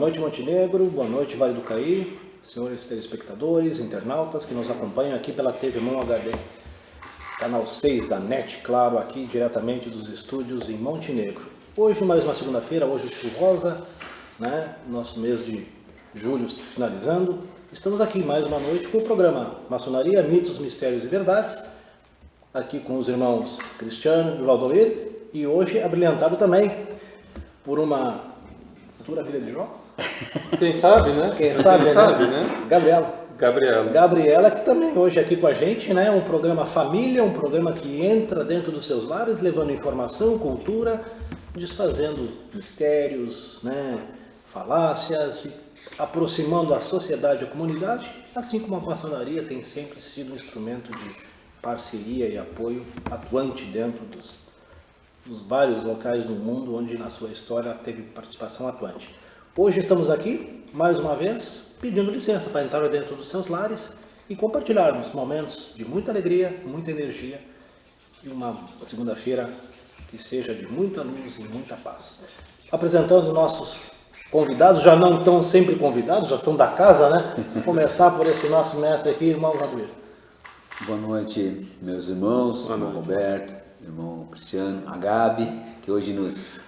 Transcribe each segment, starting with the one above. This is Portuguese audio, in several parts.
noite, Montenegro, boa noite, Vale do Caí, senhores telespectadores, internautas que nos acompanham aqui pela TV Mon HD, canal 6 da NET, claro, aqui diretamente dos estúdios em Montenegro. Hoje, mais uma segunda-feira, hoje chuvosa, né? Nosso mês de julho finalizando. Estamos aqui mais uma noite com o programa Maçonaria, Mitos, Mistérios e Verdades, aqui com os irmãos Cristiano e Valdomiro, e hoje abrilhantado também por uma futura filha de Jó. Quem sabe, né? Quem sabe, né? Gabriela, que também hoje aqui com a gente, né? Um programa família, um programa que entra dentro dos seus lares, levando informação, cultura, desfazendo mistérios, né? Falácias, aproximando a sociedade e a comunidade, assim como a maçonaria tem sempre sido um instrumento de parceria e apoio atuante dentro dos vários locais do mundo onde na sua história teve participação atuante. Hoje estamos aqui, mais uma vez, pedindo licença para entrar dentro dos seus lares e compartilharmos momentos de muita alegria, muita energia e uma segunda-feira que seja de muita luz e muita paz. Apresentando os nossos convidados, já não estão sempre convidados, já são da casa, né? Vou começar por esse nosso mestre aqui, irmão Valdomiro. Boa noite, meus irmãos, irmão Roberto, irmão Cristiano, a Gabi, que hoje nos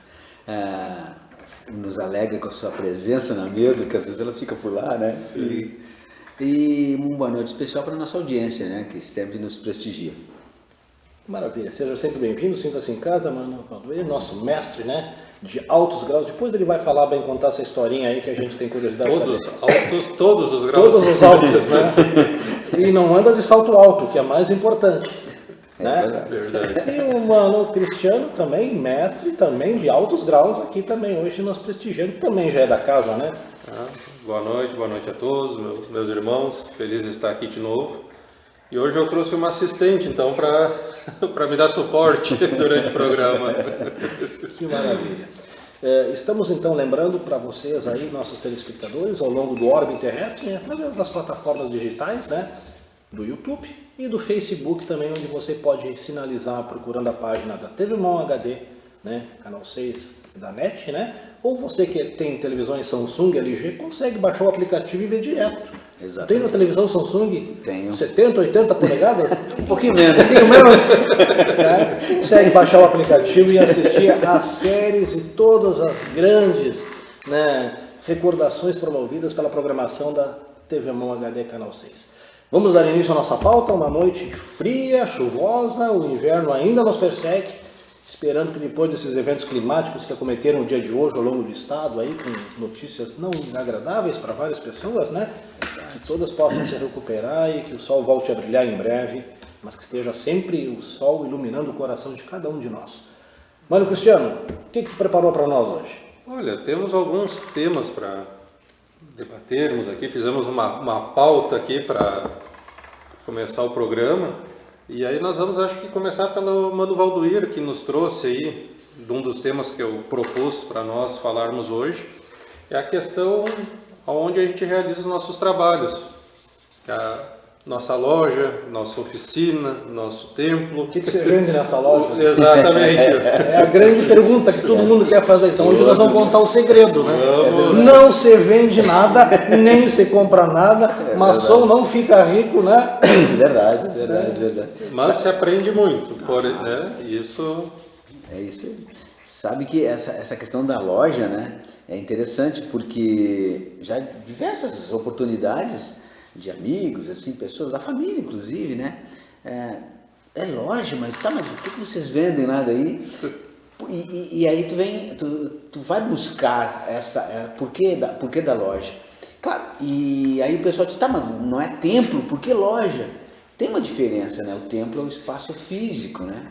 alegra com a sua presença na mesa, que às vezes ela fica por lá, né? E uma boa noite especial para a nossa audiência, né? Que sempre nos prestigia. Maravilha, seja sempre bem-vindo, sinta-se em casa, mano Valdomiro, nosso mestre, né? De altos graus. Depois ele vai falar bem, contar essa historinha aí que a gente tem curiosidade de saber. Todos os graus. Todos os altos, né? E não anda de salto alto, que é mais importante. Né? Verdade. E o mano Cristiano também, mestre também de altos graus, aqui também hoje nós prestigiando, também já é da casa, né? Boa noite a todos, meus irmãos, feliz de estar aqui de novo. E hoje eu trouxe uma assistente, então, para me dar suporte durante o programa. Que maravilha. Estamos então lembrando para vocês aí, nossos telespectadores, ao longo do orbe terrestre, né, através das plataformas digitais, né, do YouTube e do Facebook também, onde você pode sinalizar procurando a página da TV Mon HD, né, canal 6 da NET, né, ou você que tem televisões Samsung, LG, consegue baixar o aplicativo e ver direto. Exatamente. Tem uma televisão Samsung? Tenho. 70, 80 polegadas? Um pouquinho menos. Né? Consegue baixar o aplicativo e assistir às séries e todas as grandes, né, recordações promovidas pela programação da TV Mon HD Canal 6. Vamos dar início à nossa pauta, uma noite fria, chuvosa, o inverno ainda nos persegue, esperando que depois desses eventos climáticos que acometeram o dia de hoje ao longo do estado, aí, com notícias não agradáveis para várias pessoas, né? Que todas possam se recuperar e que o sol volte a brilhar em breve, mas que esteja sempre o sol iluminando o coração de cada um de nós. Mano Cristiano, o que tu preparou para nós hoje? Olha, temos alguns temas para debatermos aqui, fizemos uma pauta aqui para começar o programa, e aí nós vamos, acho que, começar pelo Mano Valdomiro, que nos trouxe aí, de um dos temas que eu propus para nós falarmos hoje, é a questão onde a gente realiza os nossos trabalhos, a nossa loja, nossa oficina, nosso templo. O que você vende nessa loja? Exatamente. É a grande pergunta que todo mundo quer fazer. Então hoje nós vamos contar o segredo, né? Vamos. Não se vende nada, nem se compra nada, maçom não fica rico, né? Verdade. Mas se aprende muito, né? Isso... É isso aí. Sabe que essa questão da loja, né, é interessante porque já diversas oportunidades de amigos, assim, pessoas da família, inclusive, né, é loja, mas tá, mas o que vocês vendem lá daí? E aí tu vai buscar por que da loja? Claro, e aí o pessoal diz, tá, mas não é templo, por que loja? Tem uma diferença, né, o templo é o espaço físico, né?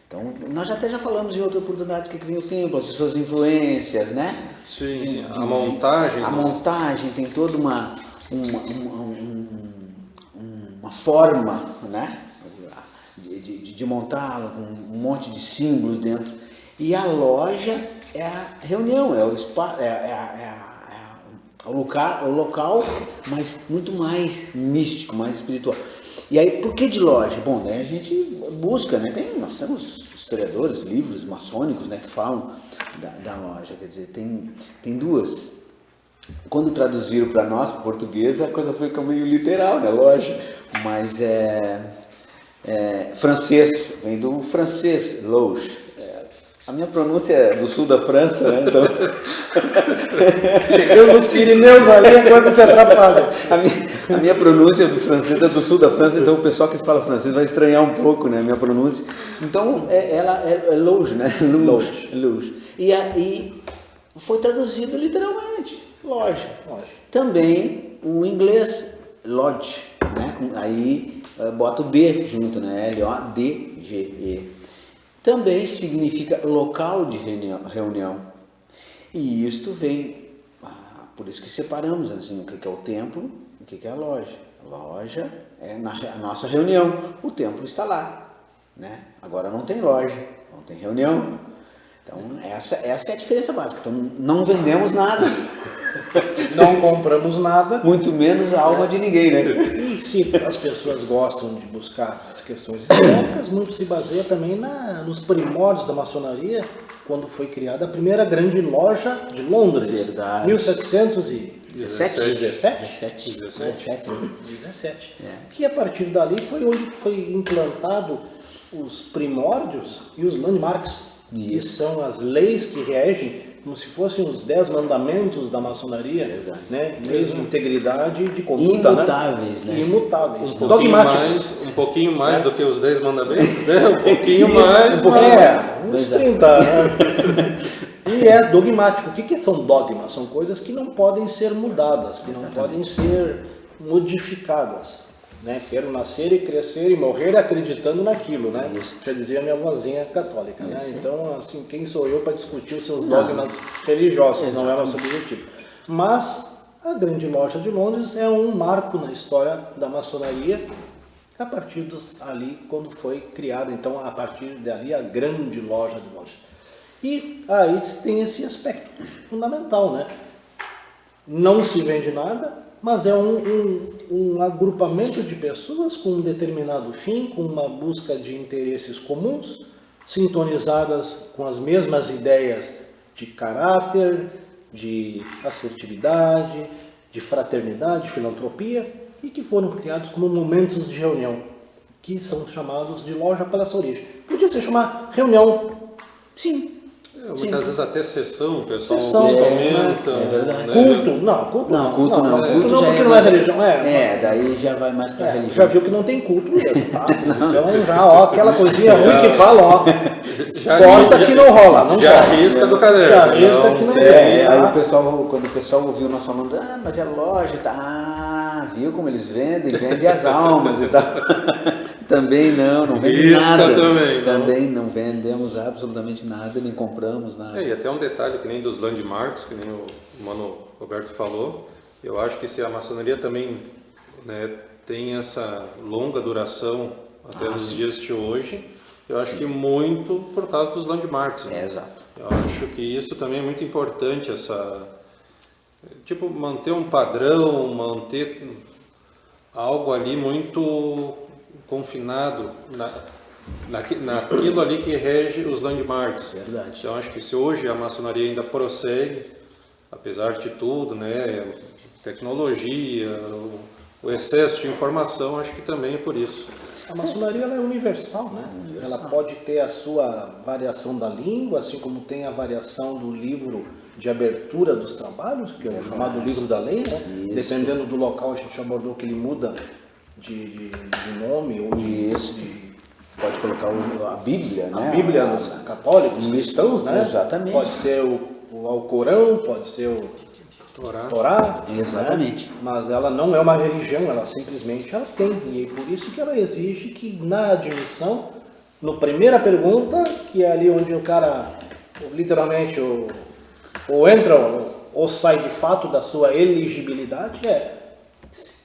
Então, nós até já falamos em outra oportunidade que vem o templo, as suas influências, né? Sim, a montagem. A montagem tem toda uma forma, né? De montá-lo, com um monte de símbolos dentro. E a loja é a reunião, é o espaço, o local, mas muito mais místico, mais espiritual. E aí, por que de loja? Bom, daí a gente busca, né? Nós temos historiadores, livros maçônicos, né, que falam da loja. Quer dizer, tem duas quando traduziram para nós, para português, a coisa foi meio literal, né? Loja. Mas francês, vem do francês, loge. A minha pronúncia é do sul da França, né? Então... Chegando nos Pirineus ali, a coisa se atrapalha. A minha pronúncia do francês é do sul da França, então o pessoal que fala francês vai estranhar um pouco, né? A minha pronúncia. Então, ela é loge, né? Loge. E aí foi traduzido literalmente, loja. Também o inglês, lodge, né? Aí bota o D junto, né? L-O-D-G-E. Também significa local de reunião. E isto vem, por isso que separamos assim, o que é o templo, o que é a loja. A loja é a nossa reunião, o templo está lá, né? Agora não tem loja, não tem reunião. Então essa é a diferença básica. Então não vendemos nada. Não compramos nada. Muito menos a alma de ninguém, né? E se as pessoas gostam de buscar as questões históricas, muito se baseia também nos primórdios da maçonaria, quando foi criada a primeira grande loja de Londres. Verdade. 1717. Que a partir dali foi onde foi implantado os primórdios e os landmarks, que são as leis que regem, como se fossem os 10 mandamentos da maçonaria, né? Leis de integridade e de conduta, imutáveis, né? Imutáveis, dogmáticos. Um pouquinho mais do que os 10 mandamentos, né? Um pouquinho mais. Uns 30, né? E é dogmático. O que são dogmas? São coisas que não podem ser mudadas, que não podem ser modificadas. Né? Quero nascer e crescer e morrer acreditando naquilo, né? Isso já dizia minha vozinha católica, né? Então, assim, quem sou eu para discutir os seus dogmas religiosos? Não é nosso objetivo. Mas a Grande Loja de Londres é um marco na história da maçonaria a partir ali quando foi criada, então a partir dali a Grande Loja de Londres. E aí tem esse aspecto fundamental, né? Não se vende nada, mas é um agrupamento de pessoas com um determinado fim, com uma busca de interesses comuns, sintonizadas com as mesmas ideias de caráter, de assertividade, de fraternidade, de filantropia, e que foram criados como momentos de reunião, que são chamados de loja pela sua origem. Podia se chamar reunião. Sim. Muitas vezes até sessão, o pessoal É comenta. verdade. Né? Culto não, porque não é religião. Daí já vai mais para religião. Já viu que não tem culto mesmo, tá? Então já, ó, aquela coisinha ruim que falam, ó, corta que não rola, não já corta. risca do caderno. Já risca que não tem. Aí quando o pessoal ouviu nós falando, mas é loja, tá? Viu como eles vendem as almas e tal. Também não vende nada. Também não vendemos absolutamente nada, nem compramos nada. E até um detalhe que nem dos landmarks, que nem o mano Roberto falou, eu acho que se a maçonaria também, né, tem essa longa duração até nos dias de hoje, eu acho que muito por causa dos landmarks. Né? Exato. Eu acho que isso também é muito importante, manter um padrão, manter algo ali muito confinado naquilo ali que rege os landmarks. Verdade. Então acho que se hoje a maçonaria ainda prossegue, apesar de tudo, né, tecnologia, o excesso de informação, acho que também é por isso. A maçonaria ela é universal, né? Ela pode ter a sua variação da língua, assim como tem a variação do livro de abertura dos trabalhos, que é o chamado livro da lei, né? Dependendo do local, a gente abordou que ele muda de nome ou pode colocar a Bíblia, né? A Bíblia dos católicos, cristãos, né? Exatamente. Pode ser o Alcorão, pode ser o Torá. Exatamente. Né? Mas ela não é uma religião, ela simplesmente ela tem. E é por isso que ela exige que na admissão, na primeira pergunta, que é ali onde o cara literalmente ou entra ou sai de fato da sua elegibilidade,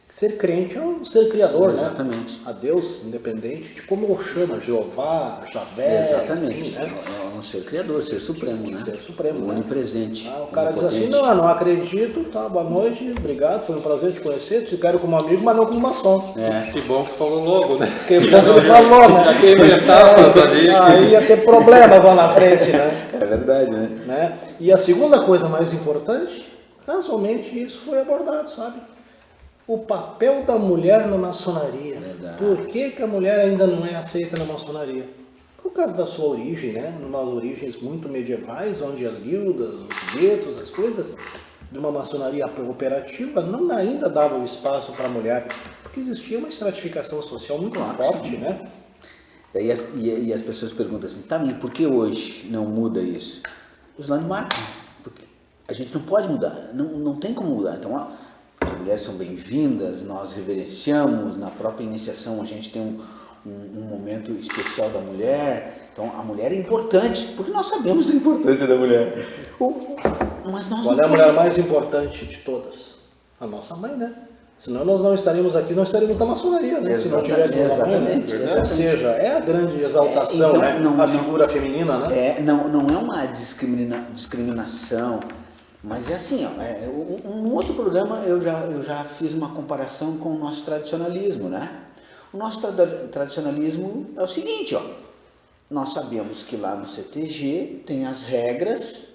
ser crente é um ser criador, exatamente, né? A Deus, independente de como o chama, Jeová, Javé. Exatamente. Enfim, né? É um ser criador, ser supremo, né? Ser supremo, onipresente. O cara diz assim, não acredito, tá, boa noite, obrigado, foi um prazer te conhecer, te quero como amigo, mas não como maçom. Que bom que falou logo, né? Que bom que ele falou, né? Já queimei etapas ali. Aí ia ter problemas lá na frente, né? É verdade, né? E a segunda coisa mais importante, casualmente isso foi abordado, sabe? O papel da mulher na maçonaria. Verdade. Por que que a mulher ainda não é aceita na maçonaria? Por causa da sua origem, né? Umas origens muito medievais, onde as guildas, os guetos, as coisas de uma maçonaria operativa não ainda davam espaço para a mulher, porque existia uma estratificação social muito forte, né? E as pessoas perguntam assim, tá, e por que hoje não muda isso? Os landmarks, porque a gente não pode mudar, não tem como mudar. Então, as mulheres são bem-vindas, nós reverenciamos, na própria iniciação a gente tem um momento especial da mulher. Então, a mulher é importante, porque nós sabemos da importância da mulher. Mas nós Qual é a mulher mais importante de todas? A nossa mãe, né? Senão nós não estaríamos aqui, nós estaríamos na maçonaria, né? Se não tivéssemos a mãe, né? Ou seja, é a grande exaltação, então, né? A figura feminina, né? Não é uma discriminação, mas é assim, ó, um outro programa eu já fiz uma comparação com o nosso tradicionalismo, né? O nosso tradicionalismo é o seguinte, ó, nós sabemos que lá no CTG tem as regras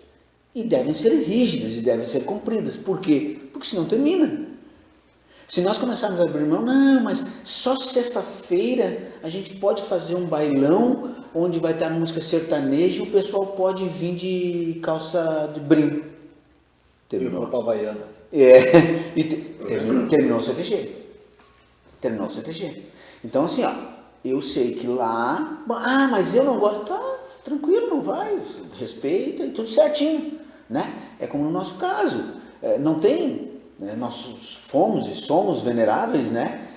e devem ser rígidas e devem ser cumpridas. Por quê? Porque senão termina. Se nós começarmos a abrir mão, não, mas só sexta-feira a gente pode fazer um bailão onde vai estar música sertaneja e o pessoal pode vir de calça de brim. Terminou. E roupa havaiana. Terminou o CTG. Terminou o CTG. Então assim, ó, eu sei que lá, mas eu não gosto, tá, tranquilo, não vai, respeita e tudo certinho, né? É como no nosso caso, não tem... Nós fomos e somos veneráveis, né?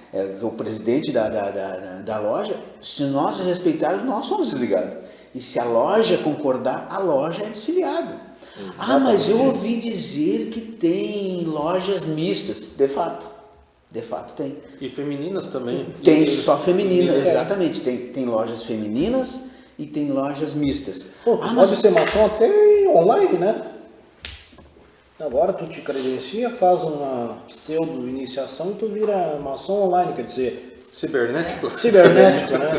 O presidente da loja, se nós respeitarmos, nós somos desligados. E se a loja concordar, a loja é desfiliada. Exatamente. Mas eu ouvi dizer que tem lojas mistas. De fato tem. E femininas também. Tem só femininas, exatamente. Tem lojas femininas e tem lojas mistas. Pode ser maçom até online, né? Agora tu te credencia, faz uma pseudo-iniciação e tu vira maçom online, quer dizer... Cibernético? Cibernético, né?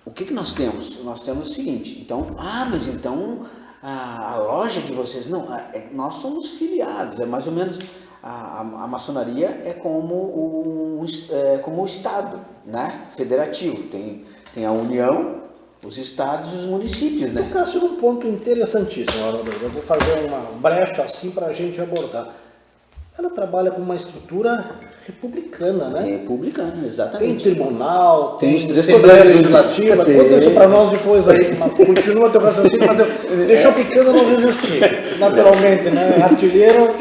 O que nós temos? Nós temos o seguinte, então, mas então a loja de vocês... Não, nós somos filiados, é mais ou menos... A maçonaria é como o Estado, né? Federativo, tem a União... Os estados e os municípios, né? Cássio, um ponto interessantíssimo, eu vou fazer uma brecha assim para a gente abordar. Ela trabalha com uma estrutura republicana, né? Republicana, exatamente. Tem tribunal, tem os Assembleia Legislativa, conta isso para nós depois aí, mas continua teu raciocínio, mas deixou pequeno não resistir, naturalmente, né? Artilheiro...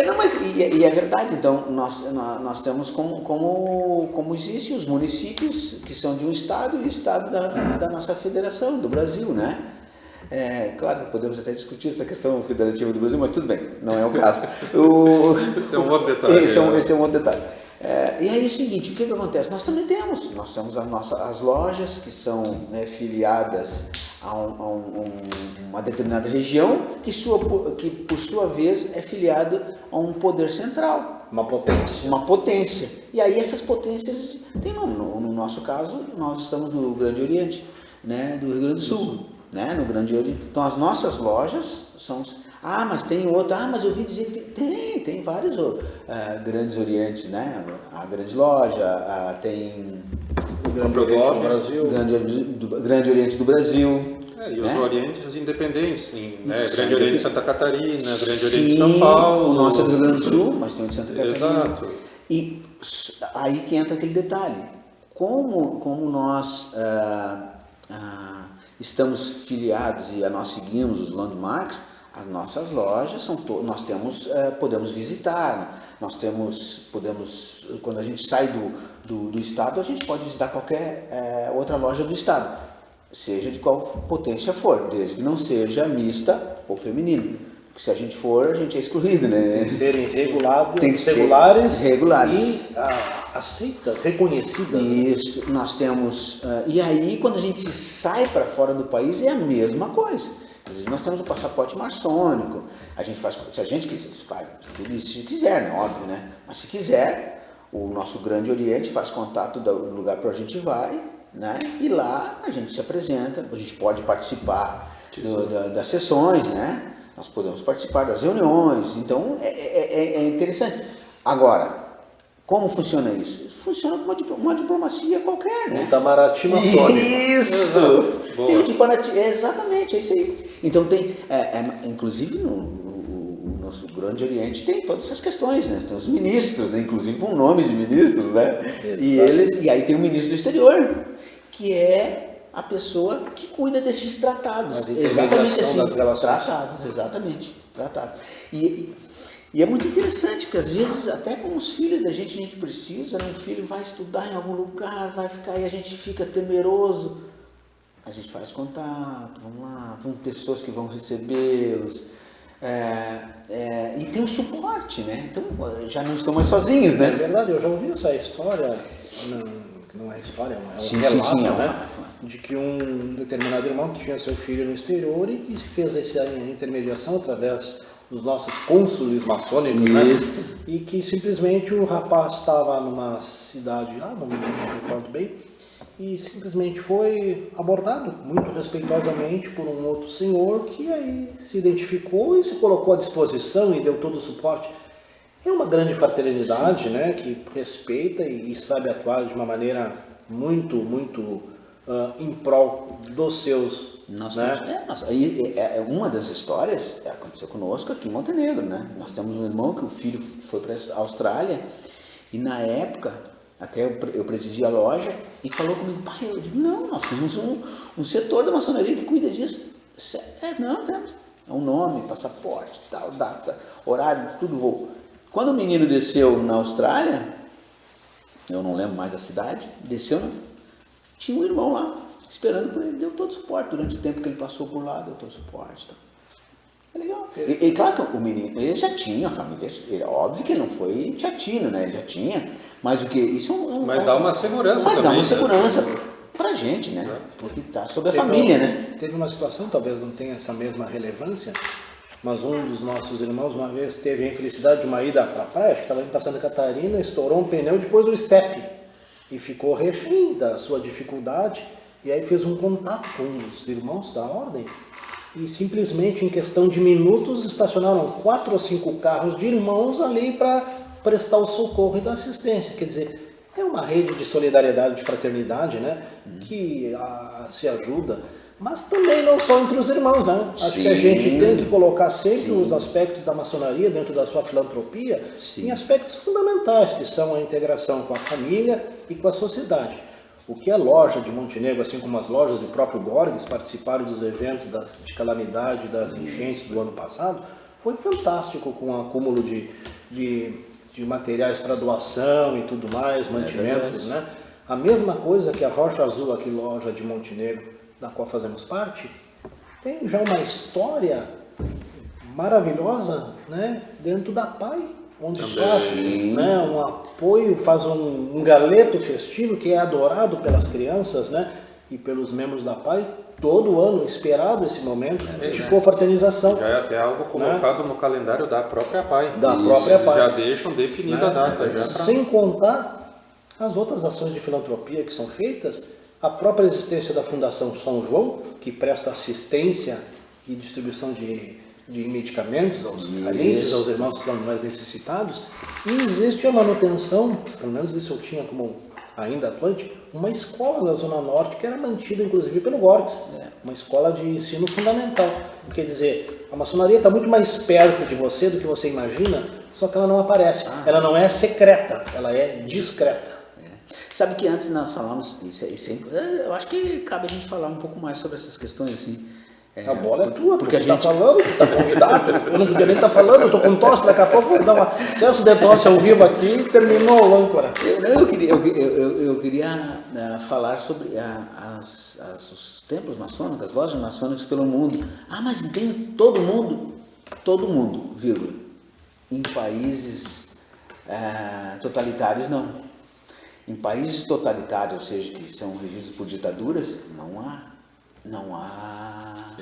Não, mas e é verdade, então nós temos como existem os municípios que são de um estado e o estado da nossa federação, do Brasil, né? Claro que podemos até discutir essa questão federativa do Brasil, mas tudo bem, não é o caso. Esse é um outro detalhe. Esse é um outro detalhe. E aí é o seguinte, o que acontece? Nós também temos as lojas que são filiadas a uma determinada região que por sua vez é filiado a um poder central. Uma potência. Uma potência. E aí essas potências, no nosso caso, nós estamos no Grande Oriente, né, do Rio Grande do Sul. Né, no Grande Oriente. Então as nossas lojas são... mas tem outra. Mas eu ouvi dizer que tem vários Grandes Orientes, né? A Grande Loja, tem... O Grande Oriente do Brasil. Grande Oriente do Brasil. E os Orientes independentes, sim, né? Grande Oriente de Santa Catarina, Grande Oriente de São Paulo. O nosso é do Rio Grande do Sul, mas tem o de Santa Catarina. Exato. E aí que entra aquele detalhe. Como nós estamos filiados e nós seguimos os landmarks, as nossas lojas nós temos, podemos visitar, quando a gente sai do estado, a gente pode visitar qualquer outra loja do estado, seja de qual potência for, desde que não seja mista ou feminino. Porque se a gente for, a gente é excluído, né? Tem que serem regulados, tem que regulares e aceitas, reconhecidas. Isso, nós temos... e aí, quando a gente sai para fora do país, é a mesma coisa. Nós temos o passaporte maçônico, a gente faz, se a gente quiser, se quiser, né? Óbvio, né? Mas se quiser, o nosso Grande Oriente faz contato do lugar para a gente vai, né? E lá a gente se apresenta, a gente pode participar das sessões, né? nós podemos participar das reuniões, então é interessante. Agora, como funciona isso? Funciona como uma diplomacia qualquer, né? Itamaraty maçônico. Isso! Boa. Tem o Itamaraty, exatamente, é isso aí. Então tem, inclusive no nosso Grande Oriente tem todas essas questões, né? Tem os ministros, né? Inclusive com o nome de ministros, né? E aí tem o ministro do exterior, que é a pessoa que cuida desses tratados. Exatamente assim. Das relações. Tratados, exatamente. Tratados. E é muito interessante, porque às vezes, até com os filhos da gente, a gente precisa, né? O filho vai estudar em algum lugar, vai ficar e a gente fica temeroso. A gente faz contato, vamos lá, tem pessoas que vão recebê-los. E tem o suporte, né? Então já não estão mais sozinhos, né? É verdade, eu já ouvi essa história, não é história, é um Sim, relato, sim, né? De que um determinado irmão tinha seu filho no exterior e que fez essa intermediação através dos nossos cônsules maçônicos, né? E que simplesmente o rapaz estava numa cidade lá, não me recordo bem, e simplesmente foi abordado muito respeitosamente por um outro senhor que aí se identificou e se colocou à disposição e deu todo o suporte. É uma grande fraternidade, né, que respeita e sabe atuar de uma maneira muito em prol dos seus. Uma das histórias aconteceu conosco aqui em Montenegro, né? Nós temos um irmão que o filho foi para a Austrália e na época até eu presidi a loja e falou comigo, pai, eu digo, não, nós temos um setor da maçonaria que cuida disso. Não, temos. É um nome, passaporte, tal, data, horário, tudo voo. Quando o menino desceu na Austrália, eu não lembro mais a cidade, desceu, tinha um irmão lá, esperando por ele, deu todo o suporte. Durante o tempo que ele passou por lá, deu todo o suporte. Tá. É legal. E claro que o menino, ele já tinha a família, óbvio que ele não foi chatino, né? Ele já tinha, mas o que? Isso mas dá uma segurança também. Mas dá uma né? segurança pra gente, né? Porque tá sobre a família, né? Teve uma situação, talvez não tenha essa mesma relevância, mas um dos nossos irmãos uma vez teve a infelicidade de uma ida para a praia, acho que estava indo para Santa Catarina, estourou um pneu depois do estepe e ficou refém da sua dificuldade e aí fez um contato com um dos irmãos da ordem e simplesmente em questão de minutos estacionaram 4 ou 5 carros de irmãos ali para prestar o socorro e dar assistência. Quer dizer, é uma rede de solidariedade, de fraternidade, né? Que se ajuda, mas também não só entre os irmãos, né? Acho que a gente tem que colocar sempre os aspectos da maçonaria dentro da sua filantropia em aspectos fundamentais, que são a integração com a família e com a sociedade. O que a loja de Montenegro, assim como as lojas do próprio Gorges, participaram dos eventos de calamidade, das enchentes do ano passado, foi fantástico com o acúmulo de materiais para doação e tudo mais, mantimentos, né? A mesma coisa que a Rocha Azul, aqui loja de Montenegro, da qual fazemos parte, tem já uma história maravilhosa, né, dentro da PAI, onde faz, né, um apoio, faz um galeto festivo que é adorado pelas crianças, né, e pelos membros da PAI, todo ano esperado esse momento de confraternização. Já é até algo colocado no calendário da própria PAI. Da própria PAI. Já deixam definida a data. Já Sem contar as outras ações de filantropia que são feitas, a própria existência da Fundação São João, que presta assistência e distribuição de medicamentos aos carentes, aos irmãos que estão mais necessitados, e existe a manutenção, pelo menos isso eu tinha como ainda atuante, uma escola da Zona Norte que era mantida inclusive pelo Gorges, uma escola de ensino fundamental. Quer dizer, a maçonaria está muito mais perto de você do que você imagina, só que ela não aparece. Ela não é secreta, ela é discreta. Sabe que antes nós falamos, eu acho que cabe a gente falar um pouco mais sobre essas questões assim. A bola é tua, porque a gente está falando, está convidado. Eu não podia nem estar falando, eu estou com tosse, daqui a pouco vou dar um acesso de tosse ao vivo aqui e terminou o âncora. Eu queria falar sobre os templos maçônicos, as lojas maçônicas pelo mundo. Mas tem todo mundo, vírgula. Em países totalitários, não. Em países totalitários, ou seja, que são regidos por ditaduras, não há.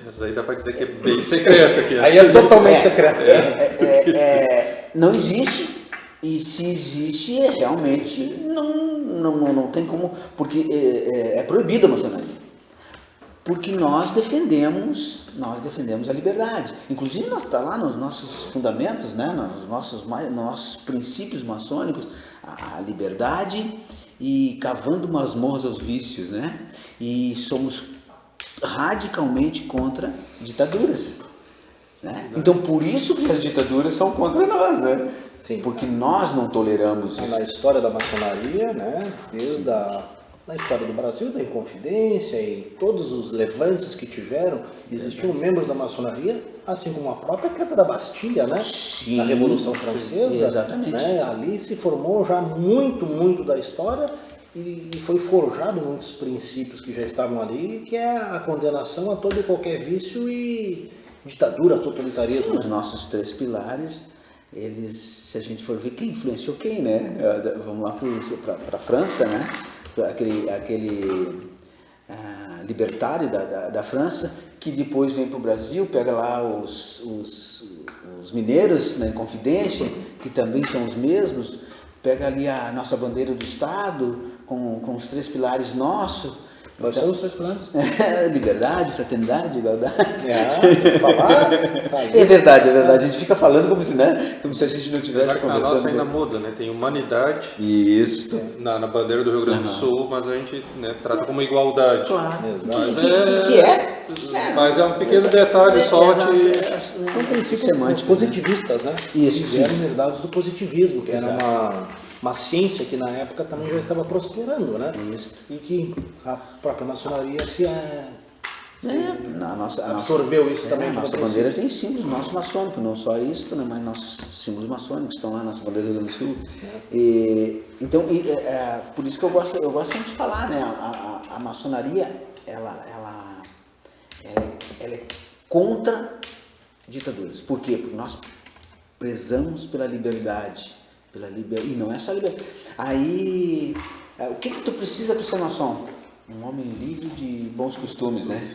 Isso aí dá para dizer que é bem secreto aqui. Aí é totalmente secreto. Não existe, e se existe, realmente não tem como, porque é proibido a maçonaria. porque nós defendemos a liberdade. Inclusive está lá nos nossos fundamentos, né, nos nossos princípios maçônicos, a liberdade e cavando masmorras aos vícios, né? E somos radicalmente contra ditaduras, né? Então por isso que as ditaduras são contra nós, né? Sim. Porque nós não toleramos Na história da maçonaria, né, desde na história do Brasil, da Inconfidência e todos os levantes que tiveram, existiam membros da maçonaria, assim como a própria queda da Bastilha, né? Sim, Na Revolução Francesa. exatamente. Né? Ali se formou já muito da história e foi forjado muitos princípios que já estavam ali, que é a condenação a todo e qualquer vício e ditadura, totalitarismo. Sim, os nossos 3 pilares, eles, se a gente for ver quem influenciou quem, né? Vamos lá para a França, né? Aquele libertário da França, que depois vem para o Brasil, pega lá os mineiros na Inconfidência, que também são os mesmos, pega ali a nossa bandeira do Estado, com os 3 pilares nossos. Quais são os 3 pilares? Liberdade, fraternidade, igualdade. Falar? Tá aí. É verdade. A gente fica falando como se a gente não tivesse Apesar que na conversando. nossa ainda muda, né? Tem humanidade Isso. na bandeira do Rio Grande do Sul, mas a gente, né, trata como igualdade. Claro. Exato. Que é? Mas é um pequeno detalhe só de... São princípios semânticos, positivistas, né? Isso, Que vieram sim. herdados do positivismo, que era uma ciência que na época também já estava prosperando, né? Isso. E que a própria maçonaria absorveu isso também A como nossa princípio. bandeira tem símbolos nossos maçônicos, não só isso, né, mas nossos símbolos maçônicos estão lá na nossa bandeira do Rio Grande do Sul. Então, por isso que eu gosto sempre de falar, né? A maçonaria, ela é contra ditaduras. Por quê? Porque nós prezamos pela liberdade. E não é só liberdade. Aí, o que tu precisa para ser maçom? Um homem livre de bons costumes, né?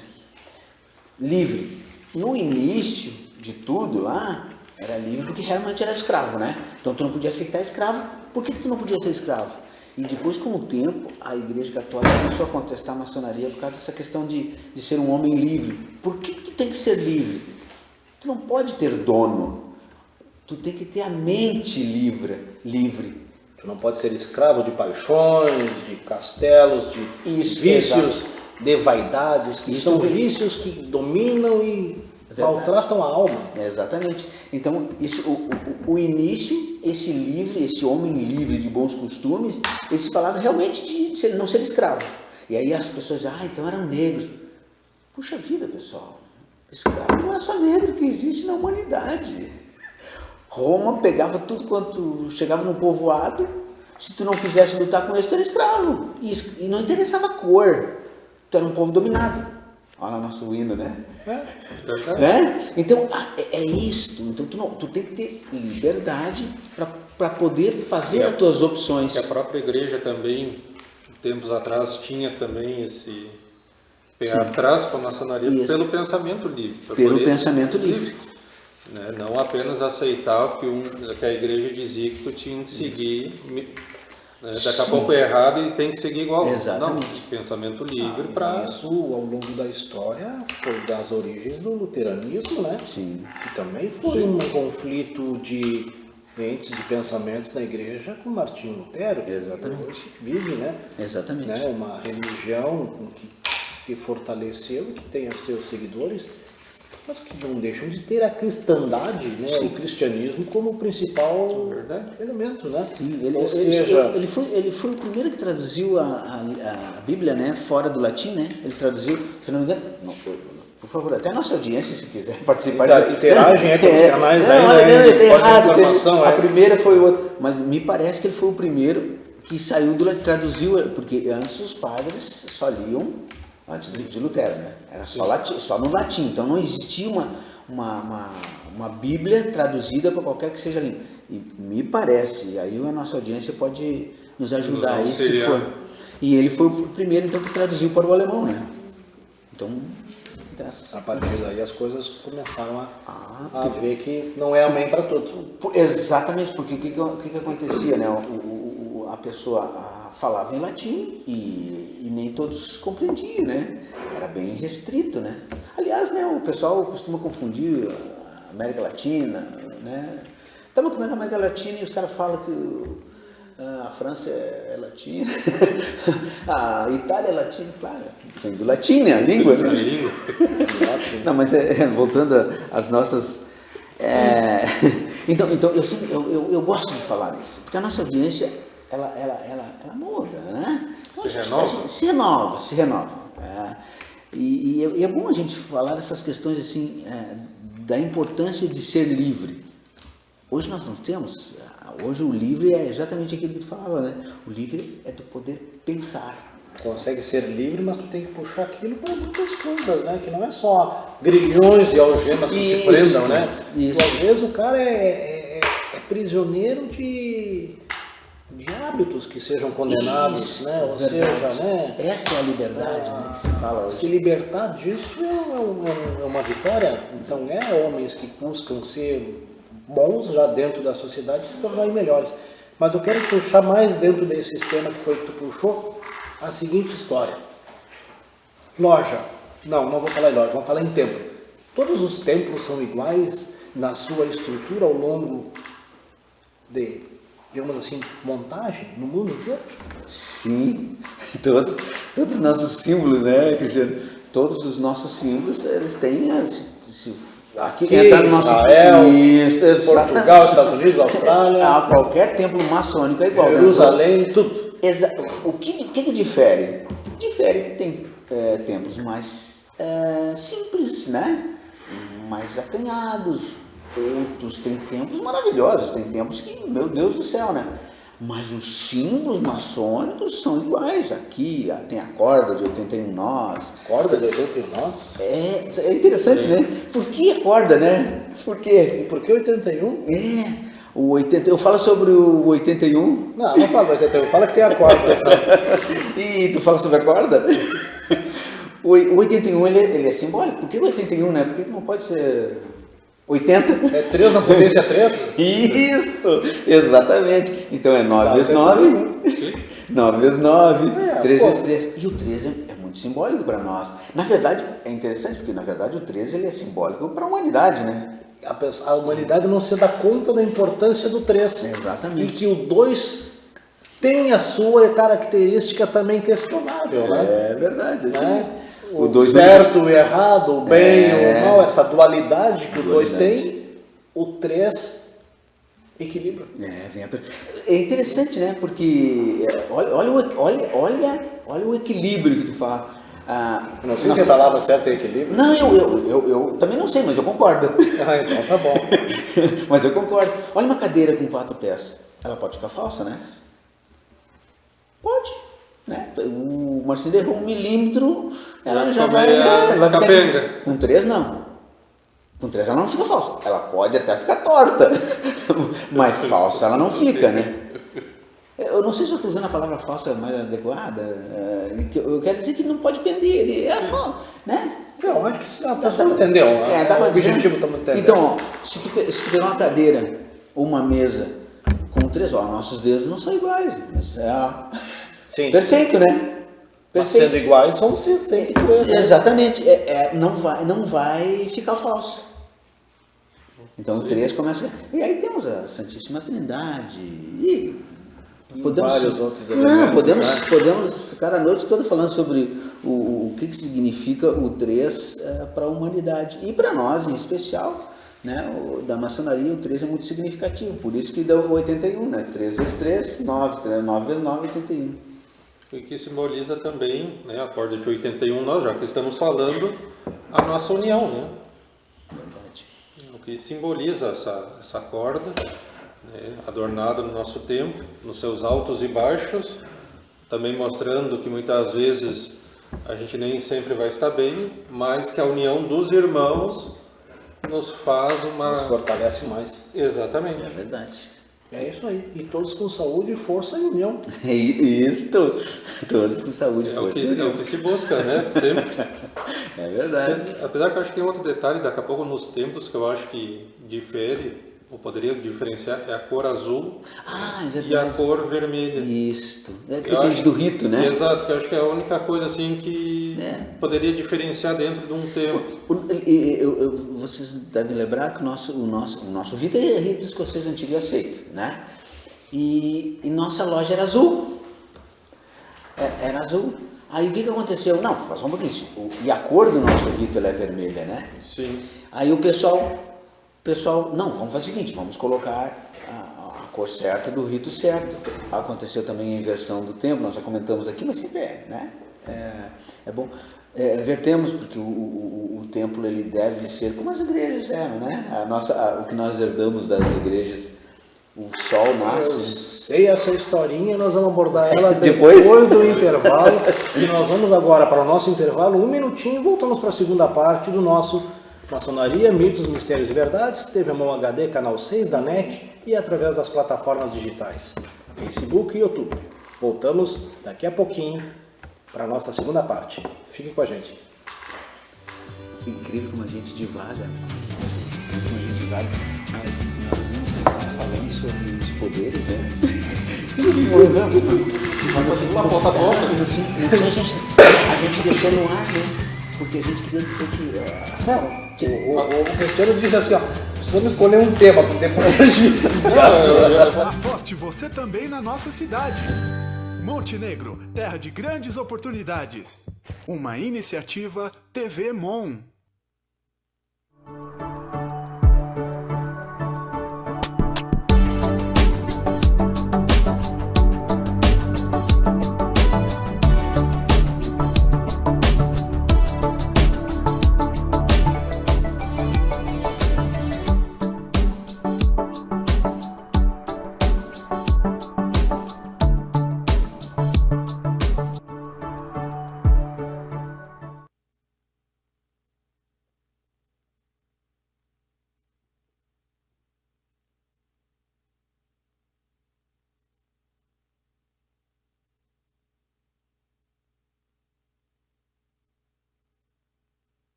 Livre. No início de tudo lá, era livre porque realmente era escravo, né? Então tu não podia aceitar escravo. Por que tu não podia ser escravo? E depois, com o tempo, a Igreja Católica começou a contestar a maçonaria por causa dessa questão de ser um homem livre. Por que tu tem que ser livre? Tu não pode ter dono. Tu tem que ter a mente livre. Tu não pode ser escravo de paixões, de castelos, de vícios, de vaidades, que são vícios que dominam e maltratam a alma. Exatamente. Então, o início, esse homem livre de bons costumes, ele se falava realmente de não ser escravo. E aí as pessoas dizem, então eram negros. Puxa vida, pessoal, escravo não é só negro que existe na humanidade. Roma pegava tudo quanto chegava no povoado, se tu não quisesse lutar com eles, tu era escravo. E não interessava a cor, tu era um povo dominado. Olha o nosso hino, né? Né? Então, é isto. Então, tu tem que ter liberdade para poder fazer as tuas opções. Que a própria igreja também, tempos atrás, tinha também esse pé atrás com a maçonaria pelo pensamento livre. Pelo pensamento livre. Né? Não apenas aceitar o que a igreja dizia que tu tinha que seguir, né? Daqui a pouco é errado e tem que seguir igual. Exatamente. Não, pensamento livre para... Isso, ao longo da história, foi das origens do luteranismo, né? Sim. Que também foi um conflito de entes de pensamentos na igreja com Martinho Lutero. Exatamente. Hoje vive, né? Exatamente. Né? Uma religião que se fortaleceu, que tem os seus seguidores, mas que não deixam de ter a cristandade, né? O cristianismo como o principal elemento, né? Sim, ele foi o primeiro que traduziu a Bíblia, né, fora do latim, né? Ele traduziu, se não me engano, por favor, até a nossa audiência, se quiser participar. Interagem com os canais não, aí, né? Não, errado. A é. primeira foi o outro, mas me parece que ele foi o primeiro que saiu do latim, traduziu, porque antes os padres só liam antes de Lutero, né? Era só latim, só no latim, então não existia uma Bíblia traduzida para qualquer que seja a língua. E me parece, e aí a nossa audiência pode nos ajudar aí, se for. E ele foi o primeiro então que traduziu para o alemão, né? Então, a partir daí as coisas começaram a ver que não é amém para todos. Exatamente, porque o que acontecia, né? A pessoa falava em latim e nem nem todos compreendiam, né? Era bem restrito, né? Aliás, né, o pessoal costuma confundir a América Latina, né? Estamos comendo a América Latina e os caras falam que a França é latina, a Itália é latina, claro, vem do latim, né? A língua, né? Não, mas voltando às nossas... Então eu gosto de falar isso, porque a nossa audiência, ela muda, né? Se renova? Se renova. E é bom a gente falar dessas questões assim, da importância de ser livre. Hoje nós não temos, hoje o livre é exatamente aquilo que tu falava, né? O livre é tu poder pensar. Consegue ser livre, mas tu tem que puxar aquilo para muitas coisas, né? Que não é só grilhões e algemas que te prendam, né? Isso. Às vezes o cara é prisioneiro de hábitos que sejam condenados, Isso, né? Ou verdade. seja, né? Essa é a liberdade, né, que se fala hoje. Se libertar disso é uma vitória. Então homens que buscam ser bons já dentro da sociedade se tornarem melhores. Mas eu quero puxar mais dentro desse sistema que foi que tu puxou, a seguinte história. Loja. Não vou falar em loja, vamos falar em templo. Todos os templos são iguais na sua estrutura ao longo de, digamos assim, montagem no mundo inteiro? Sim, todos os nossos símbolos, né, Cristiano? Todos os nossos símbolos, eles têm... Aqui entra no nosso Israel, isso, Portugal, Estados Unidos, Austrália, qualquer templo maçônico é igual. Jerusalém, tudo. O que difere? Difere que tem templos mais simples, né? Mais acanhados. Outros têm templos maravilhosos, tem templos que, meu Deus do céu, né? Mas os símbolos maçônicos são iguais. Aqui tem a corda de 81 nós. Corda de 81 nós? É interessante, né? Por que a corda, né? Por quê? E por que 81? O 80, eu falo sobre o 81. Não fala do 81, fala que tem a corda. E tu fala sobre a corda? O 81 ele é simbólico. Por que o 81, né? Por que não pode ser 80? É 3 na potência 3? Isso, exatamente. Então é 9 vezes 9. 9 vezes 9, 3 vezes 3. E o 13 é muito simbólico para nós. Na verdade, é interessante, porque na verdade o 13 ele é simbólico para a humanidade, né? A humanidade não se dá conta da importância do 3. Exatamente. E que o 2 tem a sua característica também questionável, né? É verdade, assim. Né? O O certo, o errado, o bem, o mal, essa dualidade que o 2 tem, o 3 equilibra. É interessante, né? Porque olha o equilíbrio que tu fala. Não sei se a palavra certa é equilíbrio. Não, eu também não sei, mas eu concordo. Então tá bom. Mas eu concordo. Olha uma cadeira com 4 pés. Ela pode ficar falsa, né? Pode. Né? O Marcinho errou 1 milímetro, ela já vai capenga. Com 3 não. Com 3 ela não fica falsa. Ela pode até ficar torta, mas falsa ela não fica, né? Eu não sei se eu estou usando a palavra falsa mais adequada. Eu quero dizer que não pode pender. É falsa, né? Não, acho que você entendeu. Dá o objetivo estamos entendendo. Então, se tu pegar uma cadeira ou uma mesa com 3, nossos dedos não são iguais. Mas Sim. Perfeito, né? Mas sendo iguais, são sempre 3. Né? Exatamente. Não vai ficar falso. Então o 3 começa. E aí temos a Santíssima Trindade. E vários outros elementos. Podemos ficar a noite toda falando sobre o que significa o 3 para a humanidade. E para nós, em especial, né, da maçonaria, o 3 é muito significativo. Por isso que dá o 81, né? 3 vezes 3, 9. 9 vezes 9, 81. E que simboliza também, né, a corda de 81 nós, já que estamos falando, a nossa união, né? Verdade. O que simboliza essa corda, né, adornada no nosso tempo, nos seus altos e baixos, também mostrando que muitas vezes a gente nem sempre vai estar bem, mas que a união dos irmãos nos faz Nos fortalece mais. Exatamente. É verdade. É isso aí. E todos com saúde, força e união. É isto. Todos com saúde, É força. o que se busca, né? Sempre. É verdade. Apesar que eu acho que tem outro detalhe, daqui a pouco nos tempos, que eu acho que difere ou poderia diferenciar, é a cor azul Ah, é e a verdade. cor vermelha. Isto. Eu Depende acho- do rito, né? Exato, que eu acho que é a única coisa assim que poderia diferenciar dentro de um templo. Vocês devem lembrar que o nosso rito é rito escocês antigo e aceito, né? E nossa loja era azul. Era azul. Aí o que aconteceu? Não, faz um pouquinho. E a cor do nosso rito ela é vermelha, né? Sim. Aí o pessoal, não, vamos fazer o seguinte, vamos colocar a cor certa do rito certo. Aconteceu também a inversão do templo, nós já comentamos aqui, mas sempre né? É bom. Vertemos, porque o templo ele deve ser como as igrejas eram, né? O que nós herdamos das igrejas. O sol Eu nasce. sei essa historinha, nós vamos abordar ela Depois? depois do intervalo. E nós vamos agora para o nosso intervalo, 1 minutinho, e voltamos para a segunda parte do nosso Maçonaria, Mitos, Mistérios e Verdades, TV Mão HD, canal 6 da NET e através das plataformas digitais, Facebook e YouTube. Voltamos daqui a pouquinho para a nossa segunda parte. Fiquem com a gente. Incrível como a gente divaga. Como a gente divaga. Mas nós falando sobre os poderes, né? Uma volta a volta. A gente deixou no ar, né? Porque a gente queria dizer que. O Cristiano disse assim, ó, precisamos escolher um tema, porque depois a gente... Aposte você também na nossa cidade. Montenegro, terra de grandes oportunidades. Uma iniciativa TV Mon.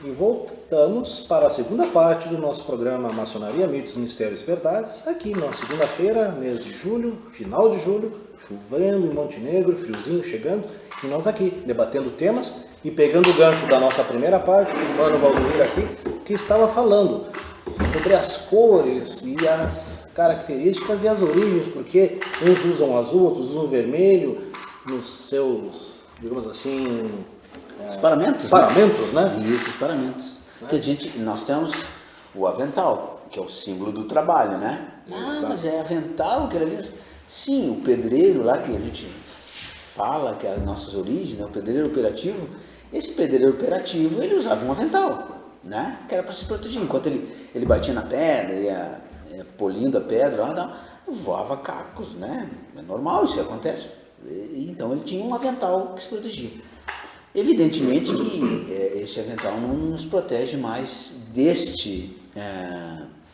E voltamos para a segunda parte do nosso programa Maçonaria, Mitos, Mistérios e Verdades, aqui na segunda-feira, mês de julho, final de julho, chovendo em Montenegro, friozinho chegando, e nós aqui debatendo temas e pegando o gancho da nossa primeira parte, o Mano Valdomiro aqui, que estava falando sobre as cores e as características e as origens, porque uns usam azul, outros usam vermelho, nos seus, digamos assim, Os paramentos? paramentos, né? Isso, os paramentos. Que nós temos o avental, que é o símbolo do trabalho, né? Ah, mas é avental aquele ali. Sim, o pedreiro lá que a gente fala, que é as nossas origens, né? O pedreiro operativo. Esse pedreiro operativo, ele usava um avental, né? Que era para se proteger. Enquanto ele batia na pedra, ia polindo a pedra, lá, voava cacos, né? É normal, isso acontece. Então ele tinha um avental que se protegia. Evidentemente que esse avental não nos protege mais deste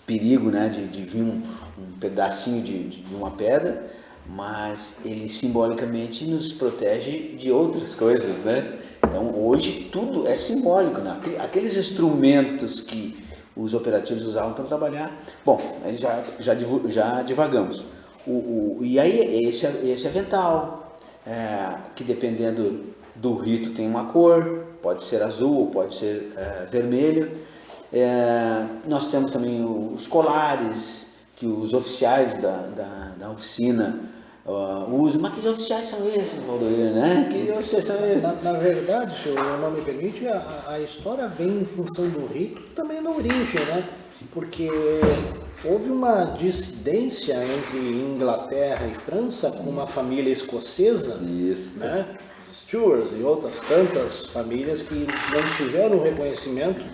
perigo, né, de vir um pedacinho de uma pedra, mas ele simbolicamente nos protege de outras coisas, né? Então hoje tudo é simbólico, né? Aqueles instrumentos que os operativos usavam para trabalhar, bom, aí já divagamos. E aí esse avental, que dependendo do rito tem uma cor, pode ser azul ou pode ser vermelho. Nós temos também os colares que os oficiais da oficina uso. Mas que oficiais são esses, Valdoir, né? Que oficiais são esses? Na verdade, se o não me permite, a história vem em função do rito também na origem, né? Porque houve uma dissidência entre Inglaterra e França com uma família escocesa, Isso. né? Os Stuarts e outras tantas famílias que não tiveram reconhecimento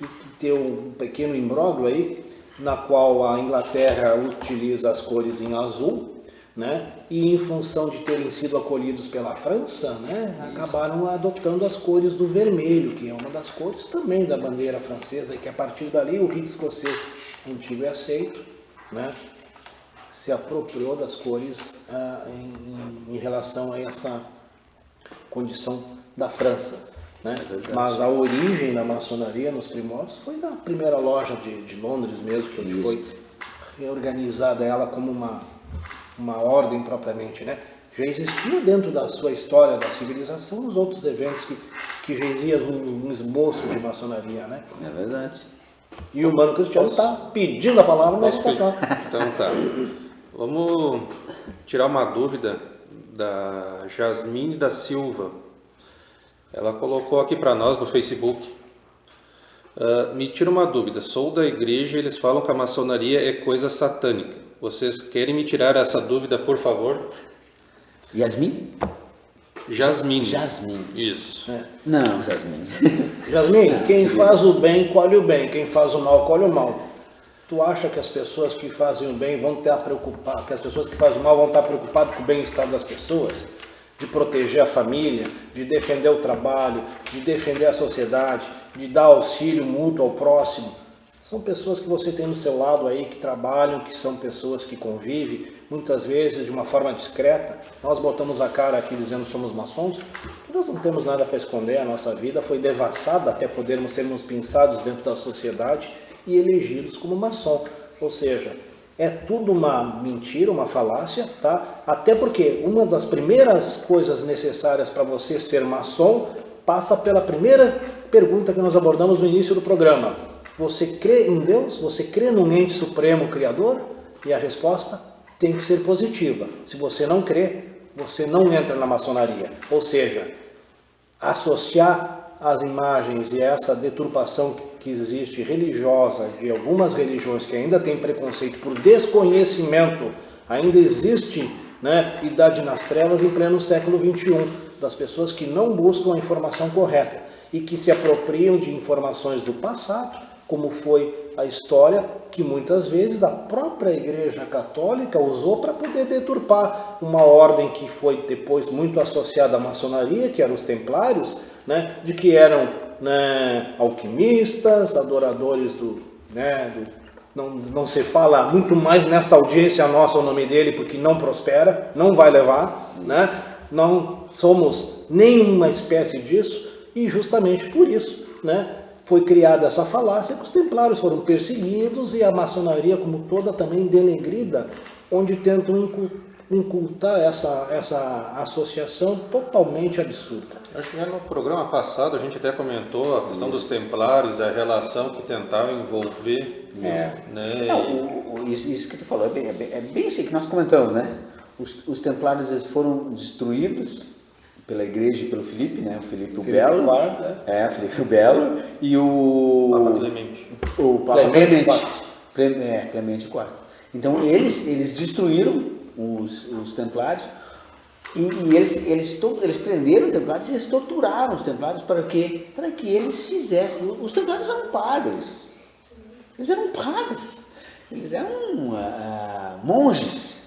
e que tem um pequeno imbróglio aí, na qual a Inglaterra utiliza as cores em azul, né? E em função de terem sido acolhidos pela França, né? Acabaram adotando as cores do vermelho, que é uma das cores também da bandeira francesa, e que a partir dali o rito escocês antigo e aceito, né? Se apropriou das cores em relação a essa condição da França. Né? Mas a origem da maçonaria nos primórdios foi da primeira loja de Londres mesmo, que onde foi reorganizada ela como uma ordem propriamente. Né? Já existia dentro da sua história da civilização os outros eventos que já existia um esboço de maçonaria. Né? É verdade. E o Mano Cristiano está pedindo a palavra, nós vamos passar. Então tá. Vamos tirar uma dúvida da Jasmine da Silva. Ela colocou aqui para nós no Facebook. Me tira uma dúvida. Sou da igreja e eles falam que a maçonaria é coisa satânica. Vocês querem me tirar essa dúvida, por favor? Yasmin? Jasmine. Jasmine. Isso. Não, Jasmine. Jasmine, quem faz o bem, colhe o bem. Quem faz o mal, colhe o mal. Tu acha que as pessoas que fazem o bem vão estar preocupadas, que as pessoas que fazem o mal vão estar preocupadas com o bem-estar das pessoas? De proteger a família, de defender o trabalho, de defender a sociedade, de dar auxílio mútuo ao próximo. São pessoas que você tem do seu lado aí, que trabalham, que são pessoas que convivem, muitas vezes de uma forma discreta. Nós botamos a cara aqui dizendo que somos maçons, nós não temos nada para esconder, a nossa vida foi devassada até podermos sermos pinçados dentro da sociedade e elegidos como maçom. Ou seja, é tudo uma mentira, uma falácia, tá? Até porque uma das primeiras coisas necessárias para você ser maçom passa pela primeira pergunta que nós abordamos no início do programa. Você crê em Deus? Você crê num ente supremo criador? E a resposta tem que ser positiva. Se você não crê, você não entra na maçonaria. Ou seja, associar as imagens e essa deturpação que existe religiosa de algumas religiões que ainda tem preconceito por desconhecimento, ainda existe, né, idade nas trevas em pleno século XXI, das pessoas que não buscam a informação correta e que se apropriam de informações do passado, como foi a história que muitas vezes a própria Igreja Católica usou para poder deturpar uma ordem que foi depois muito associada à maçonaria, que eram os templários, né, de que eram, né, alquimistas, adoradores não se fala muito mais nessa audiência nossa o nome dele, porque não prospera, não vai levar, né? Não somos nenhuma espécie disso, e justamente por isso, né, foi criada essa falácia que os templários foram perseguidos e a maçonaria como toda também denegrida, onde tentam incultar essa associação totalmente absurda. Acho que já no programa passado a gente até comentou a questão dos templários, a relação que tentavam envolver. Né? Não, isso que tu falou é bem assim que nós comentamos, né? Os templários eles foram destruídos pela igreja e pelo Filipe, né? O Filipe o Belo. Filipe o Belo e o Papa Clemente. O Papa Clemente IV. Então eles destruíram os templários e eles prenderam os templários e eles torturaram os templários para quê? Para que eles fizessem. Os templários eram padres. Eles eram padres. Eles eram monges.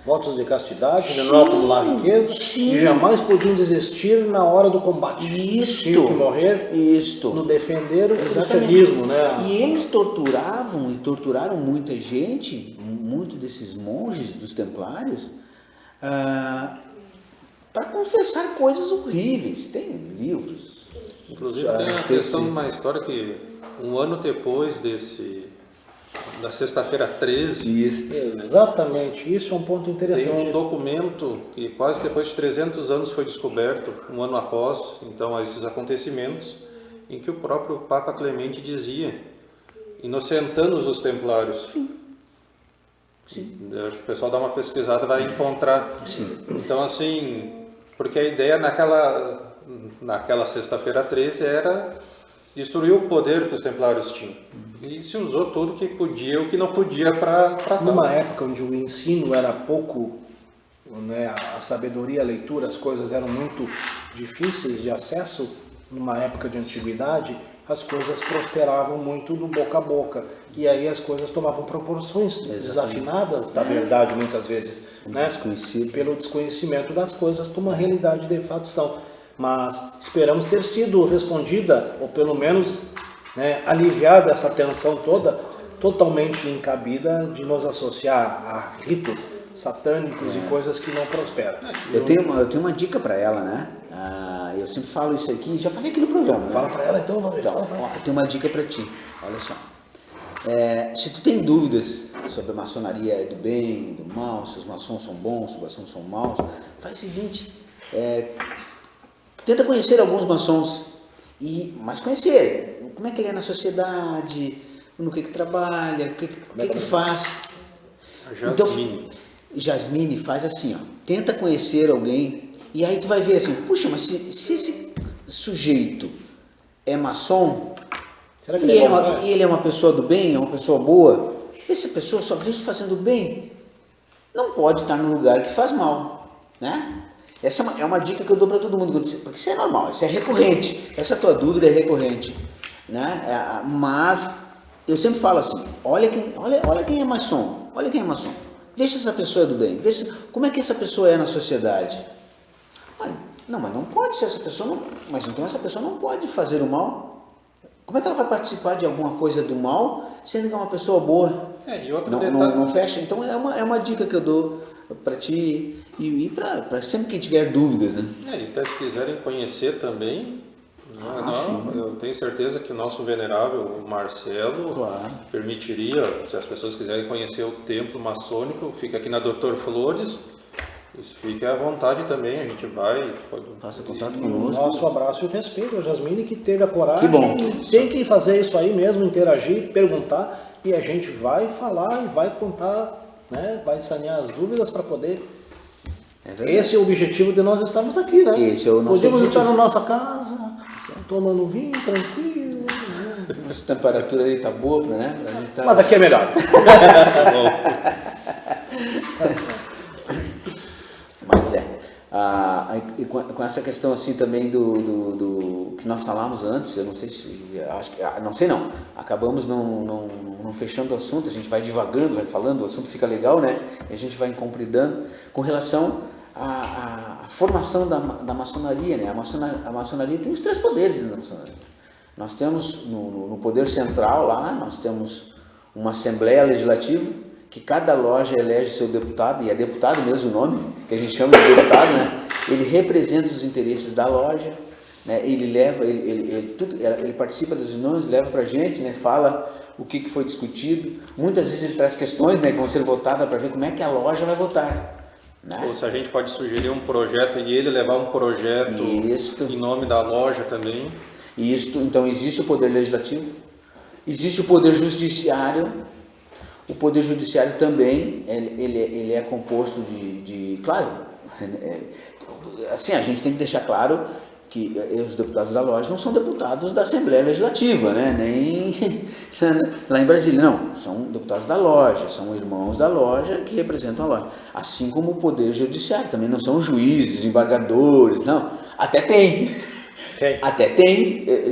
Votos de castidade, de não acumular riqueza, e jamais podiam desistir na hora do combate. Tinham que morrer no defender o cristianismo, né? E eles torturavam e torturaram muita gente, muito desses monges dos templários, para confessar coisas horríveis. Tem livros. Inclusive tem a questão de uma história que um ano depois da sexta-feira 13, exatamente, isso é um ponto interessante. tem um documento que quase depois de 300 anos foi descoberto, um ano após então esses acontecimentos, em que o próprio Papa Clemente dizia, inocentando os templários. Eu acho que o pessoal dá uma pesquisada vai encontrar. Sim. Então, assim, porque a ideia naquela sexta-feira 13 era destruir o poder que os templários tinham. E se usou tudo que podia, o que não podia para tal. Numa época onde o ensino era pouco, né, a sabedoria, a leitura, as coisas eram muito difíceis de acesso, numa época de antiguidade, as coisas prosperavam muito do boca a boca. E aí as coisas tomavam proporções desafinadas da verdade, muitas vezes, né? Pelo desconhecimento das coisas, como a realidade de fato são. Mas esperamos ter sido respondida, ou pelo menos, né, aliviada essa tensão toda, totalmente encabida de nos associar a ritos satânicos e coisas que não prosperam. Eu tenho uma dica para ela, né? Eu sempre falo isso aqui, já falei aqui no programa. Fala para ela então, Valdir. Então, eu tenho uma dica para ti, olha só. Se tu tem dúvidas sobre a maçonaria é do bem, do mal, se os maçons são bons, se os maçons são maus, faz o seguinte, tenta conhecer alguns maçons, mas conhecer, como é que ele é na sociedade, no que trabalha, o que faz. Jasmine. Então, Jasmine faz assim, ó, tenta conhecer alguém, e aí tu vai ver assim, puxa, mas se esse sujeito é maçom, Será que e ele ele é uma pessoa do bem, é uma pessoa boa, essa pessoa só vejo fazendo bem, não pode estar no lugar que faz mal, né? Essa é uma dica que eu dou para todo mundo, porque isso é normal, isso é recorrente, essa tua dúvida é recorrente, né? Mas eu sempre falo assim, olha quem é maçom, vê se essa pessoa é do bem, vê como é que essa pessoa é na sociedade. Mas não pode ser essa pessoa, mas então essa pessoa não pode fazer o mal. Como é que ela vai participar de alguma coisa do mal, sendo que é uma pessoa boa? E outro não, detalhe... não fecha? Então é uma dica que eu dou para ti e para sempre que tiver dúvidas, né? Então, se quiserem conhecer também, eu tenho certeza que o nosso venerável o Marcelo permitiria, se as pessoas quiserem conhecer o templo maçônico, fica aqui na Dr. Flores. Fique à vontade também, a gente vai... Faça contato conosco. Nosso abraço e respeito a Jasmine, que teve a coragem. Que bom. Tem que fazer isso aí mesmo, interagir, perguntar, e a gente vai falar e vai contar, né? Vai sanear as dúvidas para poder... Esse é o objetivo de nós estarmos aqui, né? Esse é o nosso Podemos objetivo. estar na nossa casa, tomando vinho, tranquilo. Nossa temperatura aí tá boa, né? Pra gente tá... Mas aqui é melhor. Tá bom. Mas e com essa questão assim também do que nós falamos antes, eu não sei se, acabamos não fechando o assunto, a gente vai divagando, vai falando, o assunto fica legal, né? E a gente vai incompridando com relação à formação da maçonaria, né? A maçonaria tem os 3 poderes da maçonaria. Nós temos no poder central lá, nós temos uma assembleia legislativa, que cada loja elege seu deputado, e é deputado mesmo o nome, que a gente chama de deputado, né? Ele representa os interesses da loja, né? Ele participa das reuniões, leva para a gente, né? Fala o que foi discutido. Muitas vezes ele traz questões, né, que vão ser votadas para ver como é que a loja vai votar. Né? Ou se a gente pode sugerir um projeto e ele levar um projeto em nome da loja também. Então existe o poder legislativo, existe o poder judiciário. O Poder Judiciário também, ele é composto claro, assim, a gente tem que deixar claro que os deputados da loja não são deputados da Assembleia Legislativa, né? Nem lá em Brasília, não, são deputados da loja, são irmãos da loja que representam a loja, assim como o Poder Judiciário, também não são juízes, desembargadores, não, até tem,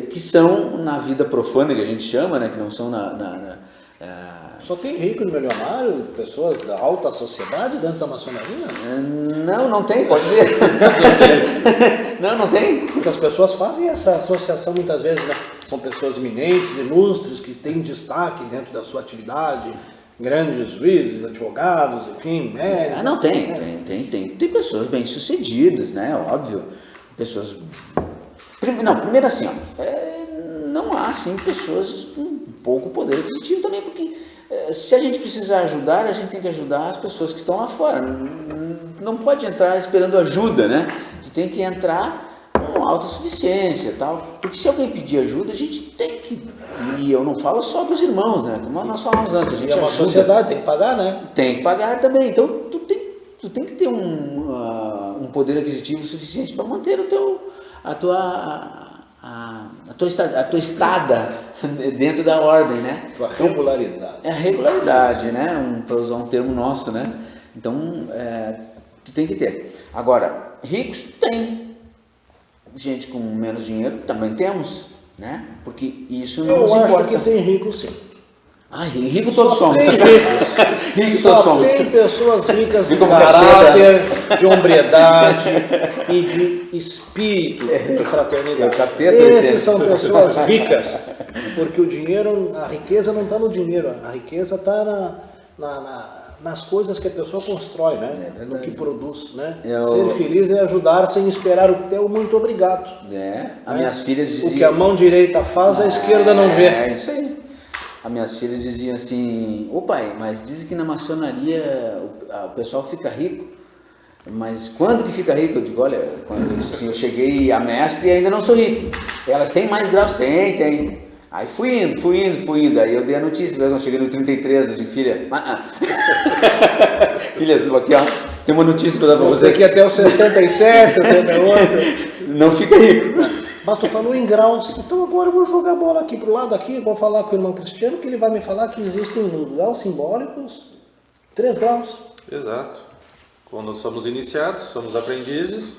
que são na vida profana, que a gente chama, né? Que não são Só tem rico e milionário, pessoas da alta sociedade dentro da maçonaria? Não tem, pode ver. Não tem. Porque as pessoas fazem essa associação muitas vezes, né? São pessoas eminentes, ilustres, que têm destaque dentro da sua atividade, grandes juízes, advogados, enfim, médicos. Não, tem pessoas bem-sucedidas, né? Óbvio. Pessoas... Primeiro assim, ó, não há, assim, pessoas com pouco poder aquisitivo também, porque se a gente precisar ajudar, a gente tem que ajudar as pessoas que estão lá fora. Não pode entrar esperando ajuda, né? Tu tem que entrar no uma autossuficiência e tal. Porque se alguém pedir ajuda, a gente tem que, e eu não falo só dos irmãos, né? Como nós falamos antes, a gente E é uma ajuda. sociedade, tem que pagar, né? Tem que pagar também. Então, tu tem que ter um poder aquisitivo suficiente para manter a tua estada dentro da ordem, né? A regularidade. É a regularidade, né? Para usar um termo nosso, né? Então, tu tem que ter. Agora, ricos tem. Gente com menos dinheiro também temos, né? Porque isso não nos Eu acho importa. que tem rico sim. Ah, rico todos Só somos. tem ricos. Rico Só todos somos. tem pessoas ricas de Como caráter, de hombridade e de espírito de fraternidade. capeta, Esses esse. são pessoas ricas, porque o dinheiro, a riqueza não está no dinheiro, a riqueza está nas coisas que a pessoa constrói, né? No que produz, né? Ser feliz é ajudar sem esperar o teu muito obrigado. As minhas filhas diziam... O que a mão direita faz, a esquerda não vê. É isso aí. As minhas filhas diziam assim: ô pai, mas dizem que na maçonaria o pessoal fica rico. Mas quando que fica rico? Eu digo, olha, quando eu cheguei a mestre e ainda não sou rico. Elas têm mais graus? Tem. Aí fui indo. Aí eu dei a notícia, quando eu cheguei no 33, eu digo, filha, filhas, aqui ó, tem uma notícia para dar para você. Aqui até os 67, 68. Não fica rico. Mas tu falou em graus, então agora eu vou jogar a bola aqui pro lado aqui, vou falar com o irmão Cristiano, que ele vai me falar que existem nos graus simbólicos 3 graus. Exato. Quando somos iniciados, somos aprendizes,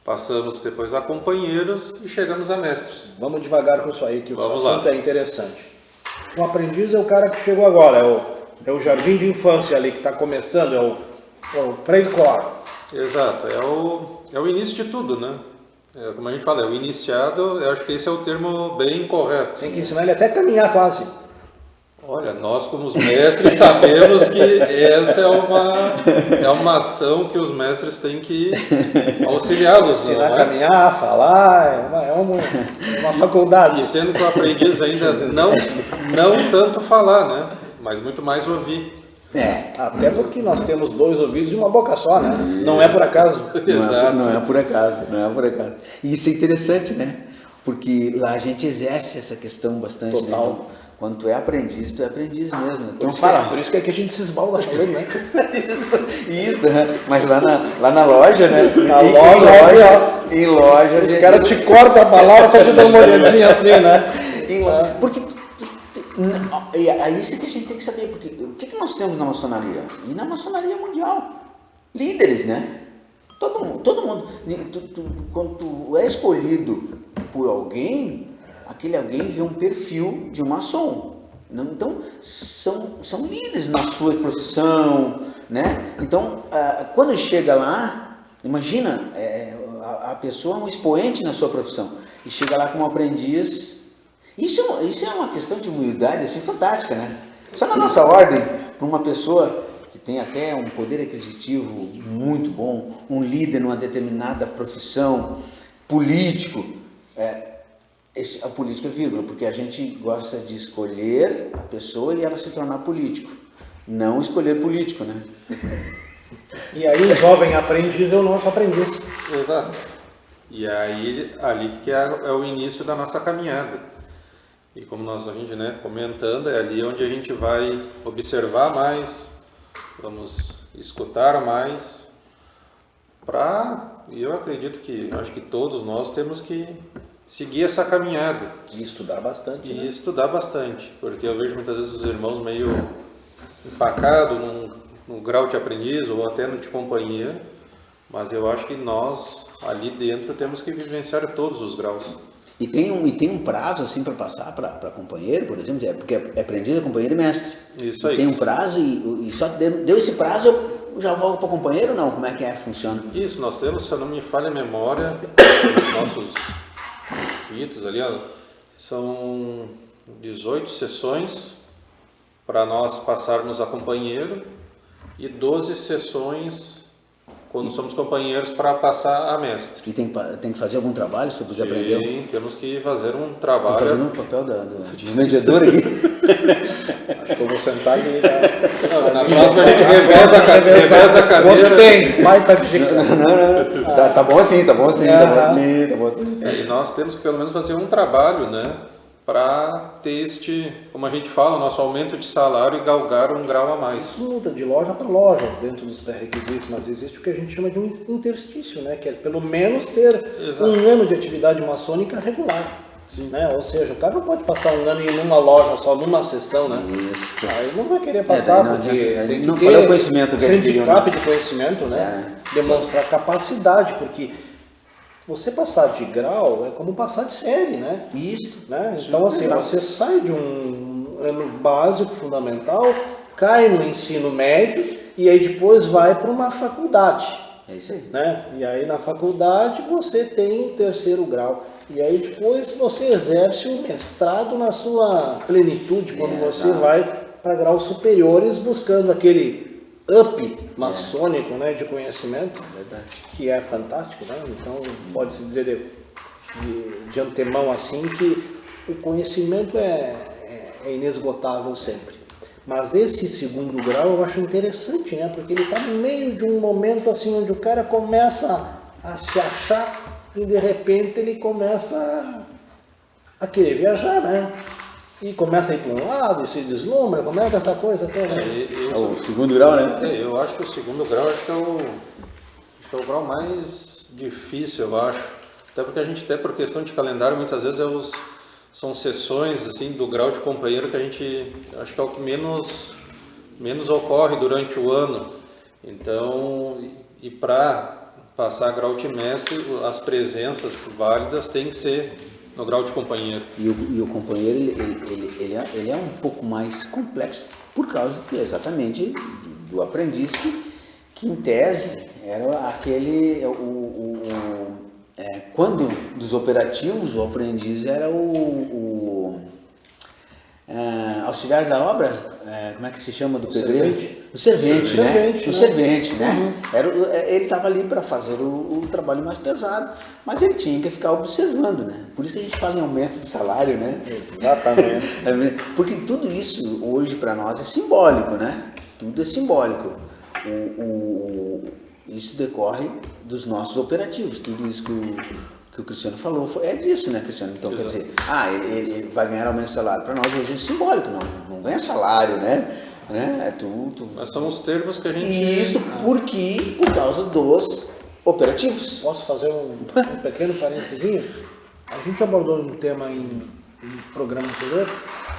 passamos depois a companheiros e chegamos a mestres. Vamos devagar com isso aí, que o Vamos assunto lá. é interessante. Um aprendiz é o cara que chegou agora, é o jardim de infância ali que está começando, é o pré-escolar. Exato. É o início de tudo, né? Como a gente fala, é o iniciado, eu acho que esse é o termo bem correto. Tem que ensinar ele até a caminhar quase. Olha, nós como os mestres sabemos que essa é uma ação que os mestres têm que auxiliá-los. Ensinar não a é? caminhar, a falar, é uma faculdade. E sendo que o aprendiz ainda não tanto falar, né? Mas muito mais ouvir. Até porque nós temos 2 ouvidos e uma boca só, né? Não é por acaso. Exato. Não é por acaso. E isso é interessante, né? Porque lá a gente exerce essa questão bastante. Total. Né? Então, quando tu é aprendiz mesmo. Então, Por isso que a gente se esbalda falando, né? Isso, né? Mas lá na loja, né? Em loja. Os caras te cortam a palavra, só te dão uma olhadinha assim, né? Porque é isso que a gente tem que saber, porque o que nós temos na maçonaria? E na maçonaria mundial? Líderes, né? Todo mundo. Quando tu é escolhido por alguém, aquele alguém vê um perfil de um maçom. Então, são líderes na sua profissão, né? Então, quando chega lá, imagina, a pessoa é um expoente na sua profissão, e chega lá como aprendiz. Isso é uma questão de humildade assim, fantástica, né? Só na nossa ordem, para uma pessoa que tem até um poder aquisitivo muito bom, um líder numa determinada profissão, político, a política é vírgula, porque a gente gosta de escolher a pessoa e ela se tornar político, não escolher político, né? E aí o jovem aprendiz é o nosso aprendiz. Exato. E aí, ali que é o início da nossa caminhada. E como a gente, né, comentando, é ali onde a gente vai observar mais, vamos escutar mais, e eu acredito acho que todos nós temos que seguir essa caminhada. E estudar bastante. E né? estudar bastante, porque eu vejo muitas vezes os irmãos meio empacados num grau de aprendiz ou até no de companhia, mas eu acho que nós ali dentro temos que vivenciar todos os graus. E tem um prazo assim para passar para companheiro, por exemplo, porque é aprendiz, companheiro e mestre. Isso aí. Tem um prazo e só deu esse prazo eu já volto para companheiro ou não? Como é que funciona? Isso, nós temos, se eu não me falha a memória, os nossos ritos ali, são 18 sessões para nós passarmos a companheiro e 12 sessões quando somos companheiros, para passar a mestre. E tem que fazer algum trabalho sobre o que aprendeu? Sim, temos que fazer um Estou trabalho. fazendo o papel do mediador aqui. Acho que eu vou sentar e... Na próxima a gente reveza a cadeira. Gostei, baita dica. Não. Tá bom assim, tá bom assim. E nós temos que pelo menos fazer um trabalho, né? Para ter como a gente fala, nosso aumento de salário e galgar um grau a mais. Isso muda de loja para loja dentro dos pré-requisitos, mas existe o que a gente chama de um interstício, né? Que é pelo menos ter um ano de atividade maçônica regular. Sim. Né? Ou seja, o cara não pode passar um ano em uma loja só, numa sessão, né? Isso. Aí não vai querer passar, não porque adianta. tem que Não ter falei o conhecimento que eles queriam, handicap de conhecimento, né? É. Demonstrar capacidade, porque você passar de grau é como passar de série, né? Isso. Né? Então, assim, você sai de um ano básico, fundamental, cai no ensino médio e aí depois vai para uma faculdade. É isso aí. Né? E aí na faculdade você tem o terceiro grau. E aí depois você exerce o mestrado na sua plenitude, quando você vai para graus superiores buscando aquele up maçônico, né, de conhecimento, que é fantástico, né? Então pode-se dizer de antemão assim que o conhecimento é inesgotável sempre. Mas esse segundo grau eu acho interessante, né? Porque ele está no meio de um momento assim onde o cara começa a se achar e de repente ele começa a querer viajar, né? E começa a ir para um lado e se deslumbra, como é que essa coisa toda? É o segundo grau, né? Eu acho que o segundo grau é o grau mais difícil, eu acho. Até porque a gente, até por questão de calendário, muitas vezes são sessões assim, do grau de companheiro que a gente acho que é o que menos ocorre durante o ano. Então, e para passar grau de mestre, as presenças válidas têm que ser no grau de companheiro. E o companheiro, ele é um pouco mais complexo por causa exatamente do aprendiz que em tese era aquele, quando dos operativos, o aprendiz era o auxiliar da obra, como é que se chama do pedreiro? O servente, né? O servente, né? Ele estava ali para fazer o trabalho mais pesado, mas ele tinha que ficar observando, né? Por isso que a gente fala em aumento de salário, né? Exatamente. Porque tudo isso hoje para nós é simbólico, né? Tudo é simbólico. Isso decorre dos nossos operativos, tudo isso que o Cristiano falou, é disso, né, Cristiano? Então, quer dizer, ele vai ganhar aumento de salário. Para nós hoje é simbólico, não ganha salário, né? É tudo. Mas são os termos que a gente... E isso por causa dos operativos. Posso fazer um pequeno parênteses? A gente abordou um tema em programa anterior,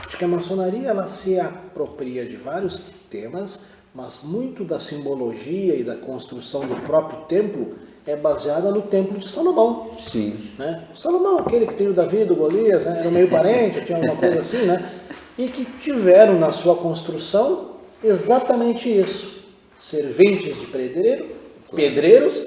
de que a maçonaria ela se apropria de vários temas, mas muito da simbologia e da construção do próprio templo é baseada no Templo de Salomão. Sim. Né? O Salomão, aquele que tem o Davi, do Golias, né? Era meio parente, tinha alguma coisa assim, né? E que tiveram na sua construção exatamente isso. Serventes de pedreiros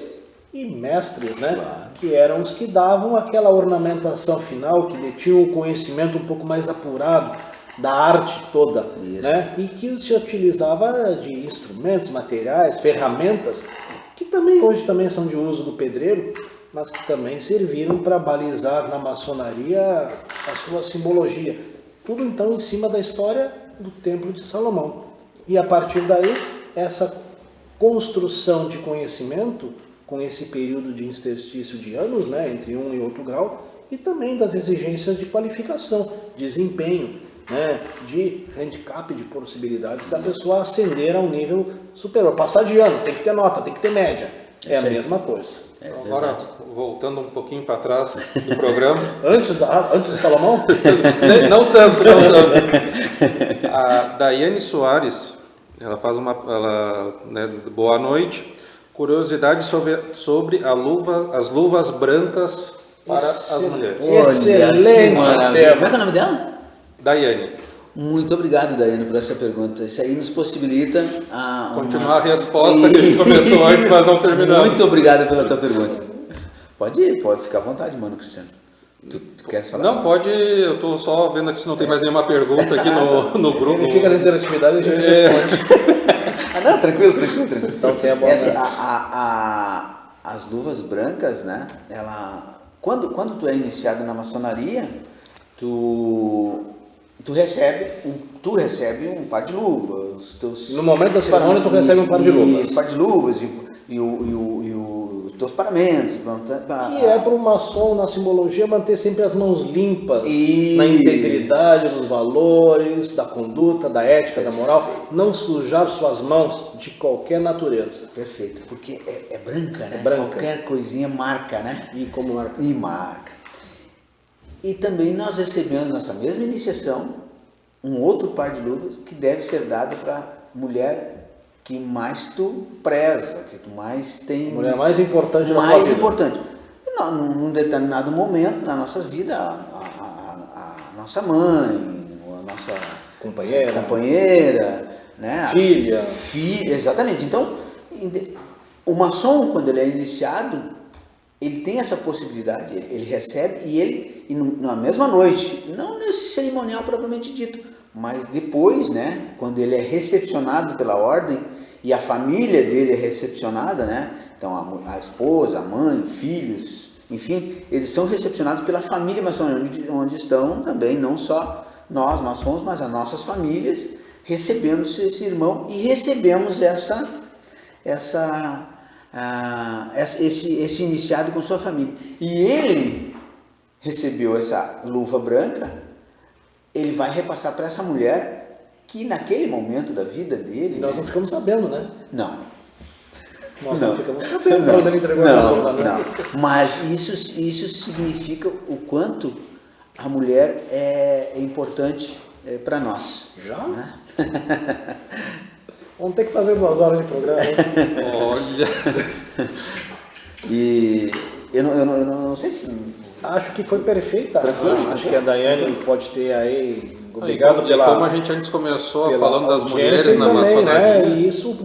e mestres, né? Claro. Que eram os que davam aquela ornamentação final, que detinham o conhecimento um pouco mais apurado da arte toda, né? E que se utilizava de instrumentos, materiais, ferramentas, que também hoje também são de uso do pedreiro, mas que também serviram para balizar na maçonaria a sua simbologia. Tudo então em cima da história do Templo de Salomão. E a partir daí, essa construção de conhecimento, com esse período de interstício de anos, né, entre um e outro grau, e também das exigências de qualificação, desempenho, né, de handicap, de possibilidades da pessoa ascender a um nível superior. Passar de ano, tem que ter nota, tem que ter média. É a mesma coisa. Agora, voltando um pouquinho para trás do programa. Antes do Salomão? Não tanto. A Daiane Soares, ela faz boa noite. Curiosidade sobre as luvas brancas para as mulheres. Excelente tema. Como é que é o nome dela? Daiane. Muito obrigado, Daiane, por essa pergunta. Isso aí nos possibilita continuar a resposta que a gente começou antes, mas não terminamos. Muito obrigado pela tua pergunta. Pode ficar à vontade, mano, Cristiano. Tu queres falar? Não, pode. Eu estou só vendo aqui se não tem mais nenhuma pergunta aqui no grupo. Ele fica na interatividade e a gente responde. Não, tranquilo. Então tem a boa As luvas brancas, né? Quando tu é iniciado na maçonaria, tu recebe um par de luvas. No momento da cerimônia tu recebe um par de luvas. Um par de luvas e os teus paramentos. Que é para o maçom, na simbologia, manter sempre as mãos limpas, Isso. na integridade, nos valores, da conduta, da ética, da moral, não sujar suas mãos de qualquer natureza. Perfeito, porque é branca, né? É branca. Qualquer coisinha marca, né? E como marca? E marca. E também nós recebemos nessa mesma iniciação um outro par de luvas que deve ser dado para a mulher que mais tu preza, que tu mais tem... Mulher mais importante da tua mais vida. importante. E num determinado momento na nossa vida, a nossa mãe, a nossa companheira, né? Filha. Exatamente. Então, o maçom, quando ele é iniciado, ele tem essa possibilidade, ele recebe e na mesma noite, não nesse cerimonial propriamente dito, mas depois, né, quando ele é recepcionado pela ordem e a família dele é recepcionada, né, então a esposa, a mãe, filhos, enfim, eles são recepcionados pela família maçônica, onde estão também não só nós maçons, mas as nossas famílias, recebemos esse irmão e recebemos esse iniciado com sua família. E ele recebeu essa luva branca, ele vai repassar para essa mulher que naquele momento da vida dele... E nós não ficamos sabendo, né? Não. Nós não ficamos sabendo quando ele entregou a luva, né? Não. Mas isso significa o quanto a mulher é importante para nós. Já? Né? Vamos ter que fazer 2 horas de programa, hein? Olha. E eu não sei se... Acho que foi perfeita. Tranquilo. Acho que a Daiane pode ter aí... Obrigado E pela... como a gente antes começou falando das mulheres audiência na também, maçonaria. né? E isso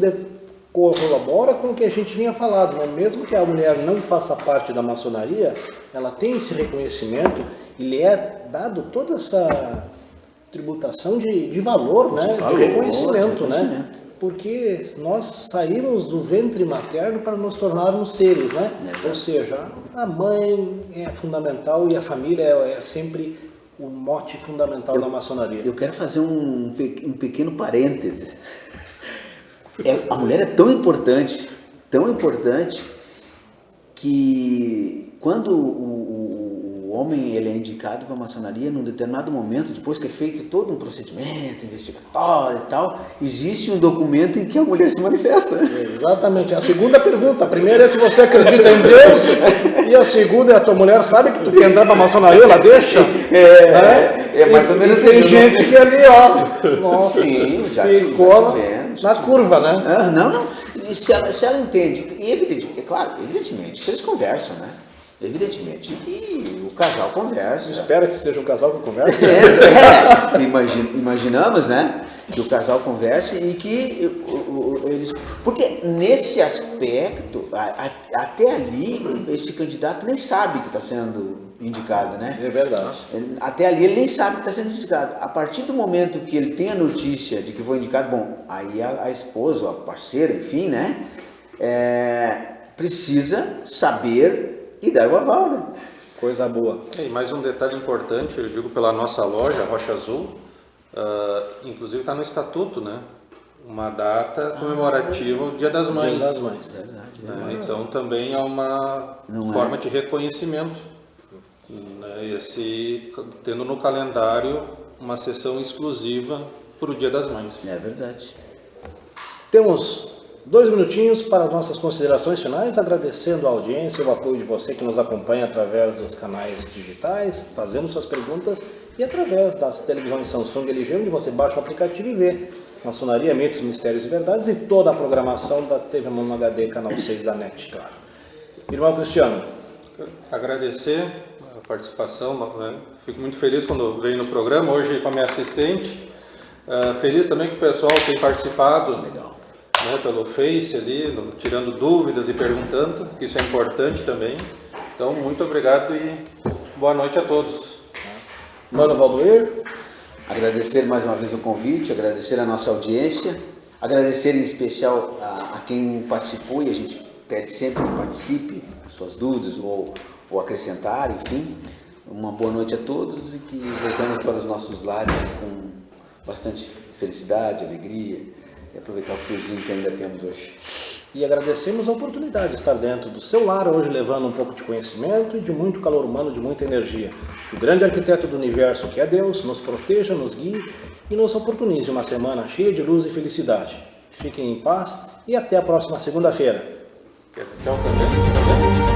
corrobora com o que a gente vinha falando, né? Mesmo que a mulher não faça parte da maçonaria, ela tem esse reconhecimento e lhe é dado toda essa tributação de valor, né? valor, de reconhecimento, né? reconhecimento. Porque nós saímos do ventre materno para nos tornarmos seres, né? Ou seja, a mãe é fundamental e a família é sempre o mote fundamental da maçonaria. Eu quero fazer um pequeno parêntese. A mulher é tão importante, que quando o homem ele é indicado para a maçonaria, num determinado momento, depois que é feito todo um procedimento investigatório e tal, existe um documento em que a mulher se manifesta. Exatamente. A segunda pergunta, a primeira é se você acredita em Deus, e a segunda é a tua mulher sabe que tu quer entrar para a maçonaria, ela deixa? É mais ou menos e tem assim, gente que ali, ó, nossa, Sim, já ficou tivemos. na curva, né? Não. E se ela entende, e evidentemente que eles conversam, né? Evidentemente que o casal conversa. Espero que seja um casal que conversa. Imaginamos, né? Que o casal converse e que eles... Porque nesse aspecto, até ali, esse candidato nem sabe que está sendo indicado, né? É verdade. Até ali ele nem sabe que está sendo indicado. A partir do momento que ele tem a notícia de que foi indicado, bom, aí a esposa, a parceira, enfim, né? Precisa saber e dar o aval, né? Coisa boa. E mais um detalhe importante, eu digo pela nossa loja, Rocha Azul, inclusive está no estatuto, né? Uma data comemorativa, o Dia das Mães. Dia das Mães. Né? Então também é uma forma de reconhecimento. Né? Tendo no calendário uma sessão exclusiva para o Dia das Mães. É verdade. Temos 2 minutinhos para nossas considerações finais, agradecendo a audiência e o apoio de você que nos acompanha através dos canais digitais, fazendo suas perguntas e através das televisões Samsung LG, onde você baixa o aplicativo e vê Maçonaria, Mitos, Mistérios e Verdades e toda a programação da TV Mundo HD, canal 6 da NET, claro. Irmão Cristiano. Agradecer a participação, né? Fico muito feliz quando venho no programa, hoje com a minha assistente. Feliz também que o pessoal tem participado. Legal. Né, pelo Face ali, tirando dúvidas e perguntando, que isso é importante também. Então, muito obrigado e boa noite a todos. Mano Valdoir. Agradecer mais uma vez o convite, agradecer a nossa audiência, Agradecer em especial a quem participou, e a gente pede sempre que participe, suas dúvidas ou acrescentar, enfim. Uma boa noite a todos e que voltamos para os nossos lares com bastante felicidade, alegria e aproveitar o friozinho que ainda temos hoje. E agradecemos a oportunidade de estar dentro do seu lar hoje, levando um pouco de conhecimento e de muito calor humano, de muita energia. Que o grande arquiteto do universo, que é Deus, nos proteja, nos guie e nos oportunize uma semana cheia de luz e felicidade. Fiquem em paz e até a próxima segunda-feira. Tchau também.